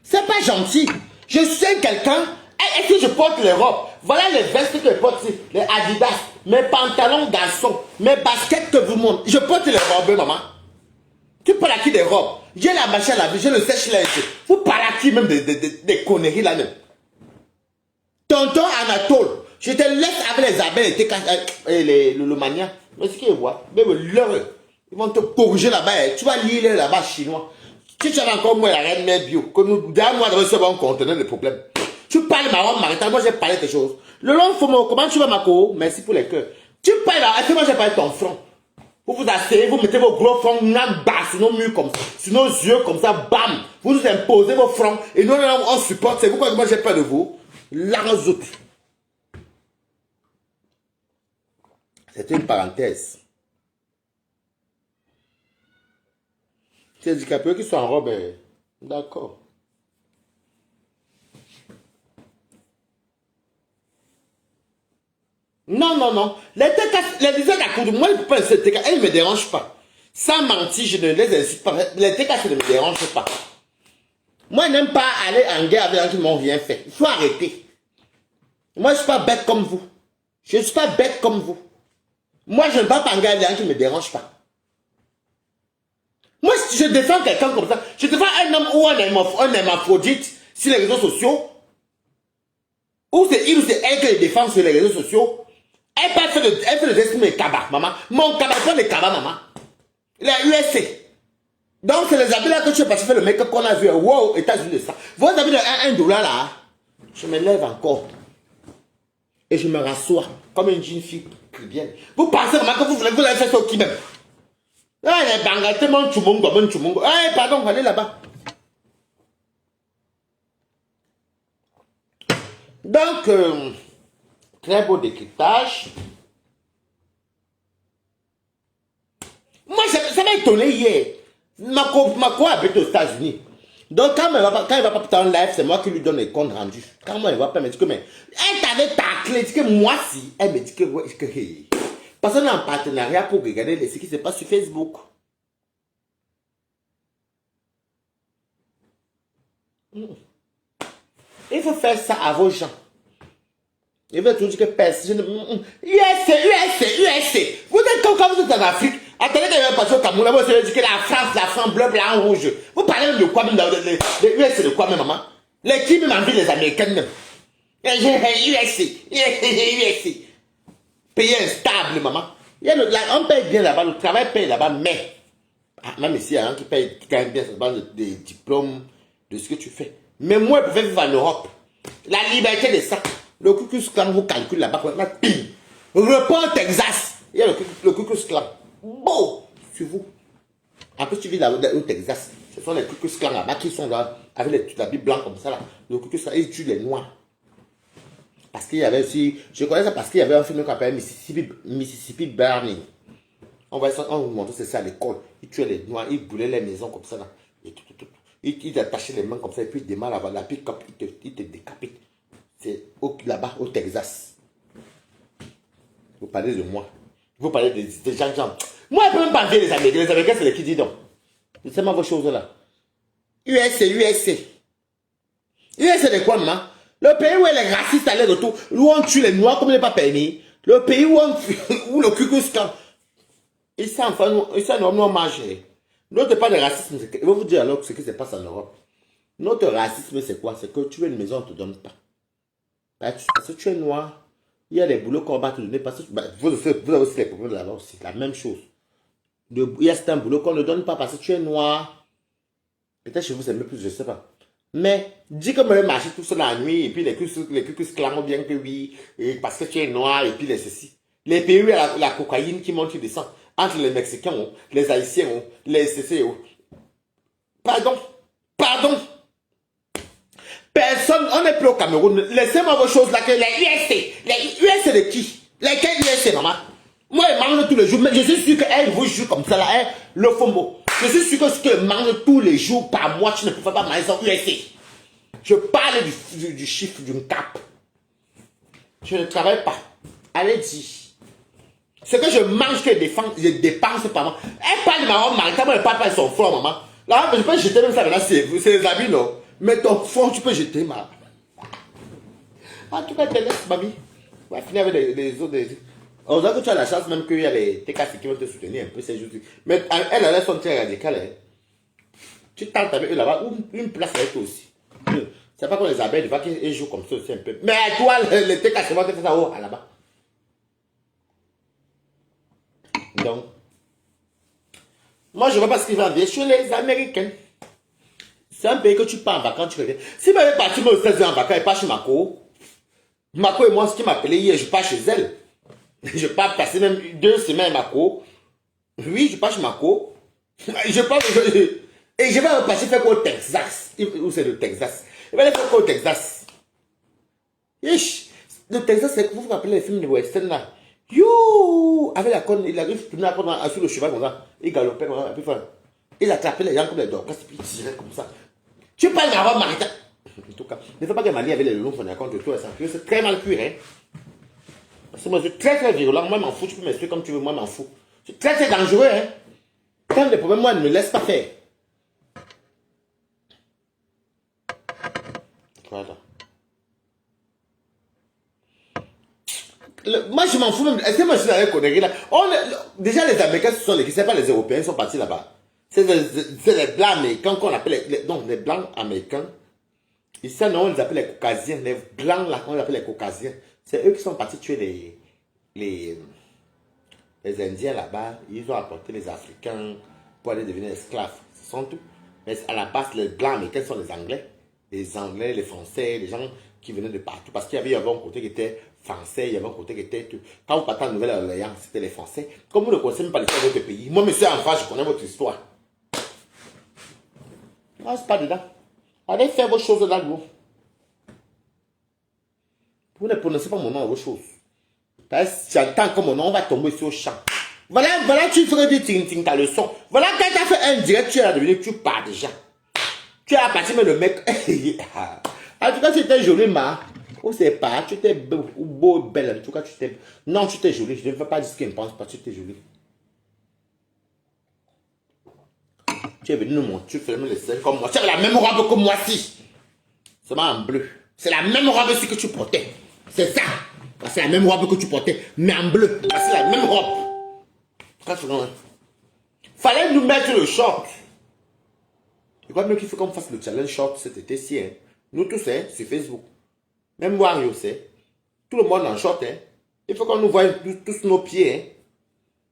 C'est pas gentil. Je suis quelqu'un. Est-ce que je porte les robes? Voilà les vestes que je porte ici. Les Adidas, mes pantalons garçons, mes baskets que vous montrez. Je porte les robes, maman. Tu parles à qui des robes? J'ai la machine à laver, j'ai le sèche-linge. Vous parlez à qui même des conneries là même? Tonton Anatole, je te laisse avec les abeilles et le mania. Mais ce qu'ils voient, ils vont te corriger là-bas. Tu vas lire là-bas chinois. Si tu avais encore moi la reine mère bio, que nous, d'un mois de recevoir un conteneur de problèmes. Tu parles marron marital, moi j'ai parlé de choses. Le long Fomo, comment tu vas Mako? Merci pour les cœurs. Tu parles là, est-ce que moi j'ai parlé de ton front? Vous vous asseyez, vous mettez vos gros fronts bas sur nos murs comme ça, sur nos yeux comme ça, bam. Vous nous imposez vos fronts et nous on supporte. C'est pourquoi moi j'ai peur de vous. L'arazout. C'était une parenthèse. C'est handicapés qui sont en robe. D'accord. Non, non, non. Les designs à coude, moi, elles ne me dérangent pas. Sans mentir, je ne les incite pas. Les TKC ne me dérangent pas. Moi, je n'aime pas aller en guerre avec un qui m'ont rien fait. Il faut arrêter. Moi, je ne suis pas bête comme vous. Je ne suis pas bête comme vous. Moi, je ne vais pas en guerre avec un qui ne me dérange pas. Moi, je défends quelqu'un comme ça. Je défends un homme ou un hermaphrodite sur les réseaux sociaux. Ou c'est il ou c'est elle qui les défend sur les réseaux sociaux. Elle fait le dessin de cabas, maman. Mon cabas, pas les cabas, maman. Les USC. Donc, c'est les habits là que tu as passé faire le make-up qu'on a vu. Wow, États-Unis de ça. Vos habits de $1 là, je me lève encore. Et je me rassois comme une jeune fille chrétienne. Vous pensez maman que vous l'avez fait ça au qui même? Ah, les bangates, mon tchoumongo. Ah, pardon, allez là-bas. Donc, très beau décryptage. Moi, ça m'a étonné hier. Ma co habite aux États-Unis. Donc, quand il va pas en live, c'est moi qui lui donne les comptes rendus. Quand moi, il va pas me dire que, mais elle t'avait taclé, dit que moi, si, elle me dit que, ouais, parce qu'on est en partenariat pour regarder ce qui se passe sur Facebook. Il faut faire ça à vos gens. Il veut toujours dire que personne. USC. Vous êtes comme quand vous êtes en Afrique. Attendez qu'il y ait un passé au Cameroun. Vous allez dire que la France, bleu, blanc, rouge. Vous parlez de quoi même les USC de quoi même, maman? Les qui même envie les Américains même. USC. Pays instable, maman. On paye bien là-bas, le travail paye là-bas, mais. Même ici, il y a un qui paye, qui gagne bien, ça dépend des diplômes, de ce que tu fais. Mais moi, je peux vivre en Europe. La liberté de ça. Le Ku Klux Klan vous calcule là-bas. Report Texas. Il y a le Ku Klux Klan. Bon, sur vous. En plus, tu vis là au Texas. Ce sont les Ku Klux Klan là-bas qui sont là, avec les habits blancs comme ça. Là. Le Ku Klux Klan, ils tuent les Noirs. Parce qu'il y avait aussi. Je connais ça parce qu'il y avait un film qu'on appelle Mississippi Burning. On vous montrer c'est ça à l'école. Ils tuaient les Noirs, ils brûlaient les maisons comme ça. Là. Ils attachaient les mains comme ça et puis ils démarrent là-bas. La pick-up, ils te décapitent. C'est là-bas, au Texas. Vous parlez de moi. Vous parlez des gens. Moi, je ne peux même pas dire les Américains. Les Américains, c'est les qui disent donc. C'est moi vos choses là. USC. USC de quoi, maman? Le pays où les racistes allaient retour, où on tue les Noirs comme il n'est pas permis. Le pays où le Ku Klux Klan. Ils s'en nous manger. Notre pas de racisme. Je vais vous dire alors ce qui se passe en Europe. Notre racisme, c'est quoi? C'est que tu veux une maison, on ne te donne pas. Parce que tu es noir, il y a des boulots qu'on va te donner. Parce que vous avez aussi les problèmes là-bas aussi. La même chose. Il y a certains boulots qu'on ne donne pas parce que tu es noir. Peut-être chez vous, c'est mieux plus, je ne sais pas. Mais dis que me marcher tout seul la nuit, et puis les cucus clament bien que oui, et parce que tu es noir, et puis les ceci. Les pays où il y a la cocaïne qui monte, qui descend, entre les Mexicains, les Haïtiens, les CC. Pardon. Personne, on n'est plus au Cameroun. Laissez-moi vos choses là, que les USC de qui? Lesquels USC, maman? Moi, elle mange tous les jours, mais je suis sûr qu'elle vous joue comme ça là, hein, le fombo. Je suis sûr que ce qu'elle mange tous les jours par mois, tu ne peux pas manger sans USC. Je parle du chiffre d'une cape. Je ne travaille pas. Allez-y. Ce que je mange, que je dépense par mois. Elle parle de ma robe marital, moi, elle parle pas de son front, maman. Là, je peux jeter même ça maintenant, c'est les habits, non. Mais ton fond, tu peux jeter, ma. En tout cas, te laisse, mamie. On va finir avec les autres. On dirait que tu as la chance même qu'il y a les TKC qui vont te soutenir un peu, c'est juste. Mais elle a son très radical. Hein. Tu tentes avec eux là-bas, ou une place avec eux aussi. C'est pas comme les abeilles, tu vois qu'ils jouent comme ça aussi un peu. Mais toi, les TKC vont te faire ça haut, là-bas. Donc, moi, je ne vois pas ce qu'ils vont dire. Je suis les Américains. C'est un pays que tu pars en vacances, tu reviens. Si je vais partir aux États-Unis en vacances et pas chez Mako, Mako et moi, ce qui m'a appelé hier, je pars chez elle. Je pars passer même 2 semaines à Mako. Oui, je pars chez Mako. Je pars. Et je vais passer faire quoi au Texas? Où c'est le Texas? Je vais aller faire quoi au Texas? Ish. Le Texas, c'est que vous vous rappelez les films de western là. Yo! Avec la conne, il arrive tourner la conne sur le cheval comme ça. Il galopait comme ça. Puis, il attrapait les gens comme les dorcas. Puis il tirait comme ça. Tu parles d'avoir marital. En tout cas, ne fais pas que Mali avait les longs fonds contre toi. C'est très mal cuit, hein. Parce que moi, je suis très très virulent. Moi, je m'en fous. Tu peux m'expliquer comme tu veux. Moi, je m'en fous. C'est très très dangereux, hein. Quand des problèmes, moi, ne me laisse pas faire. Voilà. Moi, je m'en fous même. Est-ce que moi, je suis dans les conneries là? Déjà, les Américains, ce sont les. C'est pas les Européens, ils sont partis là-bas. C'est les Blancs américains qu'on appelle les Blancs américains. Ici, non, on les appelle les Caucasiens. Les Blancs là, on les appelle les Caucasiens. C'est eux qui sont partis tuer les Indiens là-bas. Ils ont apporté les Africains pour aller devenir esclaves. Ce sont tout. Mais à la base, les Blancs américains sont les Anglais. Les Anglais, les Français, les gens qui venaient de partout. Parce qu'il y avait un côté qui était français, il y avait un côté qui était tout. Quand vous partez en Nouvelle-Orléans, c'était les Français. Comme vous ne connaissez même pas l'histoire de votre pays. Moi, monsieur en France, je connais votre histoire. Non, c'est pas dedans. Allez faire vos choses là, gros. Vous ne prononcez pas mon nom à vos choses. Si j'entends comme mon nom, on va tomber sur le champ. Voilà, tu ferais du ting-ting ta leçon. Voilà, quand tu as fait un direct, tu es devenu, tu pars déjà. Tu as parti, mais le mec. En tout cas, tu étais jolie, ma. Ou c'est pas, tu étais beau, belle. En tout cas, tu étais. Non, tu étais jolie. Je ne veux pas dire ce qu'il me pense, parce que tu étais jolie. Tu es venu nous montrer, tu fais même les scènes comme moi. Tu avais la même robe que moi, si. Seulement en bleu. C'est la même robe aussi que tu portais. C'est ça. C'est la même robe que tu portais, mais en bleu. C'est la même robe. Fallait nous mettre le short. Je crois même qu'il faut qu'on fasse le challenge short cet été-ci. Hein. Nous tous, hein, sur Facebook. Même Wario, c'est. Tout le monde en short. Hein. Il faut qu'on nous voie tous nos pieds. Hein.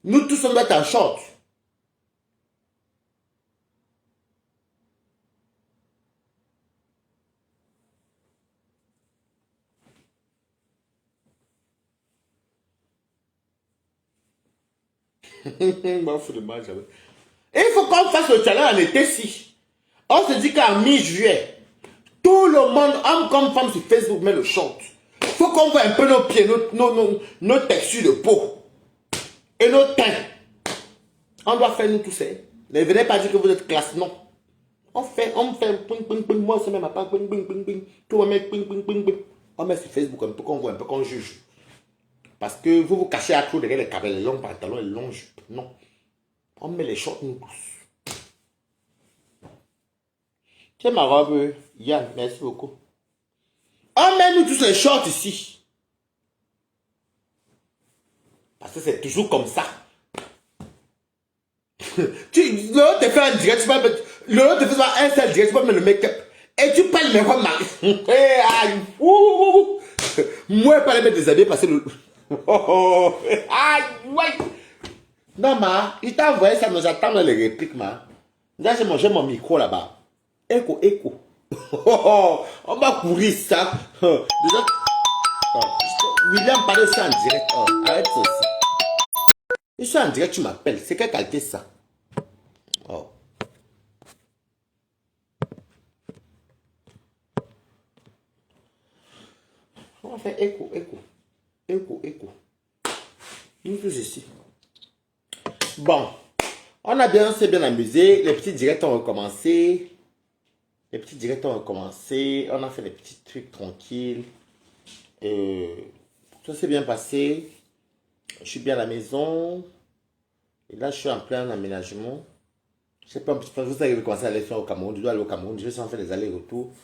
Nous tous, on doit être en short. Il faut qu'on fasse le challenge en été-ci. On se dit qu'en mi-juillet, tout le monde, homme comme femme sur Facebook, met le short. Il faut qu'on voit un peu nos pieds, nos textures de peau. Et nos teints. On doit faire nous tous. Hein. Ne venez pas dire que vous êtes classe, non. On fait ping, ping, ping. Moi, c'est même à pas ping, ping, ping, ping. Tout le monde ping, ping, ping, ping. On met sur Facebook un peu qu'on voit, un peu qu'on juge. Parce que vous vous cachez à trop derrière les câbles, les longs pantalons, les longs jupes. Non. On met les shorts nous tous. Tiens ma robe, Yann, merci beaucoup. On met nous tous les shorts ici. Parce que c'est toujours comme ça. Le te fait un direct, le te fait un seul direct, tu peux mettre le make-up. Et tu parles mais comme moi, pas les mettre des habits parce que le. Aïe, ouais. Non, ma, il t'a envoyé ça, nous attendons les répliques, ma. Là, j'ai mon micro là-bas. Écho. On va courir ça. Déjà, William parlait ça en direct. Arrête ça aussi. Je suis en direct, tu m'appelles. C'est quelle qualité ça? Oh. On va faire écho. Nous tous ici. Bon. On s'est bien amusé. Les petits directs ont recommencé. On a fait des petits trucs tranquilles. Ça s'est bien passé. Je suis bien à la maison. Et là, je suis en plein aménagement. Je sais pas, vous savez que je vais commencer à aller faire au Cameroun. Je dois aller au Cameroun, je vais sans faire des allers-retours.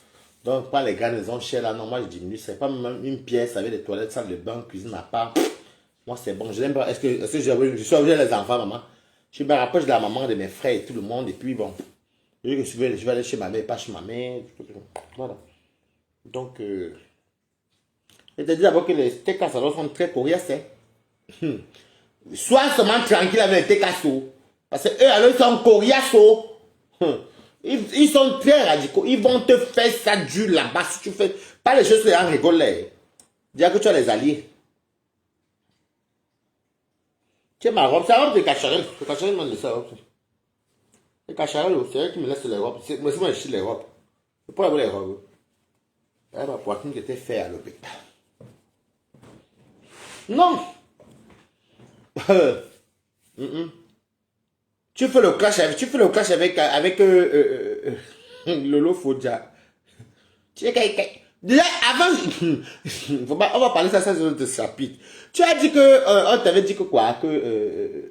Donc, pas les grandes maisons chères là, non, moi je diminue. C'est pas même une pièce avec des toilettes, salle de bain, cuisine à part. Moi, c'est bon. Je n'aime pas. Est-ce que je suis obligé les enfants, maman? Je me rapproche de la maman, de mes frères et tout le monde. Et puis, bon, je vais aller chez ma mère, pas chez ma mère. Voilà. Donc, je te dis d'abord que les steaks à salon sont très coriaces. Hein. Sois seulement tranquille avec les steaks à salon. Parce que eux, alors, ils sont coriaces. Ils sont très radicaux. Ils vont te faire ça dur là-bas. Si tu fais pas les choses qui en rigolent. Dis que tu as les alliés. Tiens, ma robe, c'est la robe de Cacharel. Le Cacharel m'a laissé la robe. Le Cacharel, c'est elle qui me laisse les robes. Moi, c'est moi qui chie les robes. C'est pas les robes. Elle ma poitrine qui était faite à l'hôpital. Non! Tu fais le clash avec Lolo Fodja. Tu sais, déjà, avant, on va parler ça dans notre chapitre. Tu as dit que, on t'avait dit que quoi, que,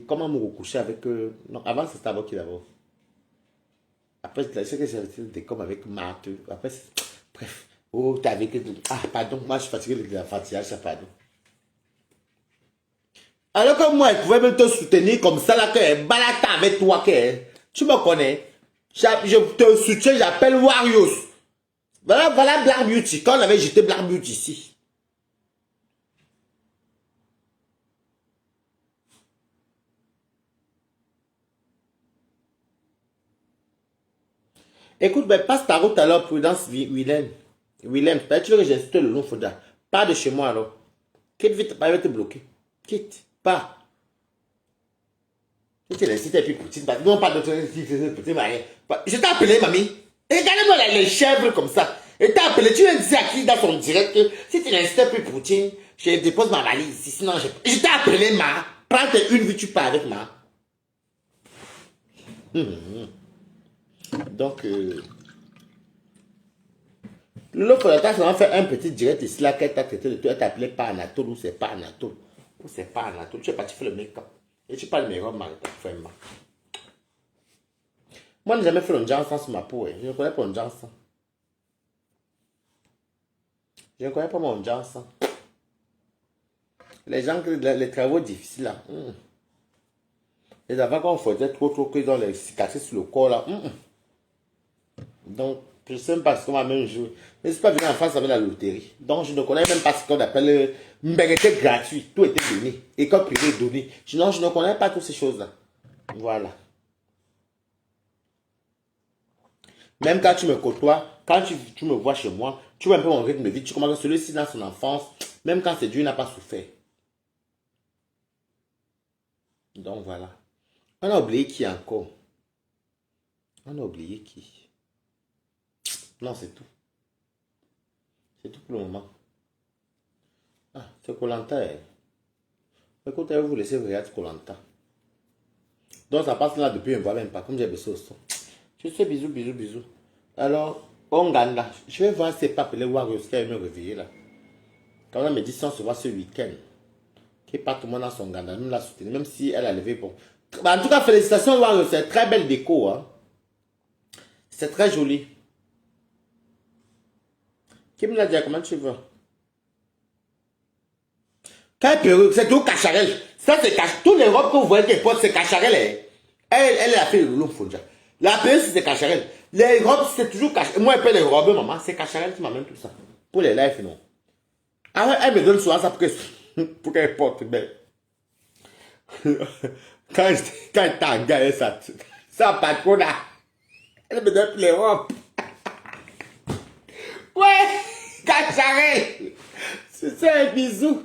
comment me recoucher avec, non, avant c'était avant qui d'abord. Après, je sais que j'avais des comme avec Marthe. Après, bref, oh, t'as avec, ah, pardon, moi je suis fatigué de la fatiguage, ça, pardon. Alors que moi, elle pouvait même te soutenir comme ça, là, que balata avec toi, que tu me connais. Je te soutiens, j'appelle Warriors. Voilà Black Beauty. Quand on avait jeté Black Beauty ici. Écoute, ben, passe ta route alors, Prudence Willem. Willem, tu veux que j'insiste le long Foda. Pas de chez moi alors. Quitte vite, pas te bloquer. Quitte, pas. Si tu l'incites et puis Poutine, non pas de petit moyen. Je t'ai appelé, mamie. Regardez-moi les chèvres comme ça. Et t'as appelé, tu viens de dire à qui dans son direct que si tu l'incites plus Poutine, je dépose ma valise ici. Sinon, je t'ai appelé, ma. Prends tes une vie, tu pars avec ma. Donc, Lolo Folata, ça va faire un petit direct ici là qu'elle t'a traité de toi. Elle t'a appelé pas Anatole ou c'est pas Anatole. Ou c'est pas Anatole. Tu es parti faire le make-up. Et tu parles de mes robes marital, vraiment. Moi, je n'ai jamais fait un Johnson sur ma peau. Je ne connais pas un Johnson. Je ne connais pas mon Johnson. Les gens, les travaux difficiles là. Les avant qu'on faisait trop qu'ils ont les cicatrices sur le corps là. Donc, je ne sais même pas ce qu'on va même jouer. Mais je ne suis pas venu en France avec la loterie. Donc, je ne connais même pas ce qu'on appelle était gratuit. Tout était donné. École privée donnée. Sinon, je ne connais pas toutes ces choses-là. Voilà. Même quand tu me côtoies, quand tu me vois chez moi, tu vois un peu mon rythme de vie. Tu commences celui-ci dans son enfance. Même quand c'est Dieu, il n'a pas souffert. Donc, voilà. On a oublié qui encore? On a oublié qui? Non, c'est tout. C'est tout pour le moment. Ah, c'est Koh-Lanta. Écoutez, vous laissez regarder Koh-Lanta. Donc, ça passe là depuis, on ne voit même pas. Comme j'ai baissé au son. Je sais, bisous, bisous, bisous. Alors, on gagne là. Je vais voir si c'est pas appelé Warriors qui va me réveiller là. Quand on me dit si on se voit ce week-end. Qui pas tout le monde dans son ganda, même la soutenir, même si elle a levé bon. En tout cas, félicitations Warriors, c'est très belle déco. Hein. C'est très joli. Qui me l'a dit, comment tu veux? Quelle perruque, c'est tout Cacharel. Ça, c'est Cacharel. Tous les robes que vous voyez qu'elle porte, c'est Cacharel. Elle a fait le Lolo Fodja. La perruque, c'est Cacharel. Les robes, c'est toujours Cacharel. Moi, elle paie les robes, maman. C'est Cacharel qui m'amène tout ça. Pour les lives, non. Alors, elle me donne souvent ça pour qu'elle porte. Mais... quand elle t'a engagé, ça patronne là. Elle me donne les robes. Ouais, Cacharel. C'est un bisou.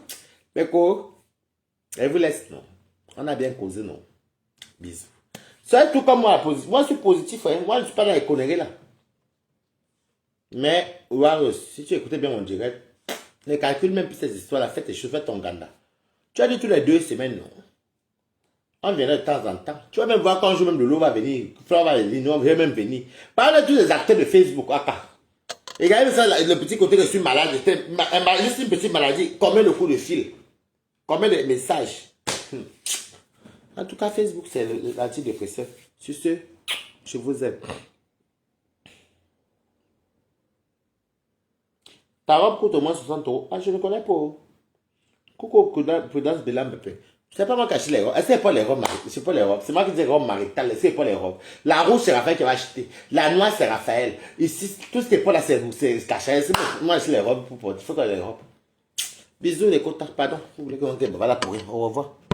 Mais quoi? Elle vous laisse, non. On a bien causé, non. Bisous. C'est tout comme moi, moi je suis positif, hein. Moi je ne suis pas dans les conneries là. Mais, ouais, si tu écoutais bien mon direct, ne calcule même plus ces histoires là, fais tes choses, fais ton ganda. Tu as dit tous les 2 semaines, non. On viendra de temps en temps. Tu vas même voir quand je même de l'eau va venir, Fleur va venir, nous on va même venir. Parle de tous les acteurs de Facebook, regardez ça, le petit côté que je suis malade, juste une petite maladie, combien de coups de fil, combien de messages. En tout cas, Facebook, c'est l'antidépresseur. Sur ce, je vous aime. Ta robe coûte au moins 60 euros. Ah, je ne connais pas. Coucou, Prudence Bélam, c'est pas moi qui achète les robes. C'est pas les robes, c'est pas les robes. C'est moi qui dis robes maritales, c'est pas les robes. La rouge, c'est Raphaël qui va acheter. La noire, c'est Raphaël. Ici, tout ce qui est pas là, c'est caché. Moi, j'achète les robes pour. Il faut que les robes. Bisous, les contacts, pardon. Vous voulez qu'on voilà pour rien. Au revoir.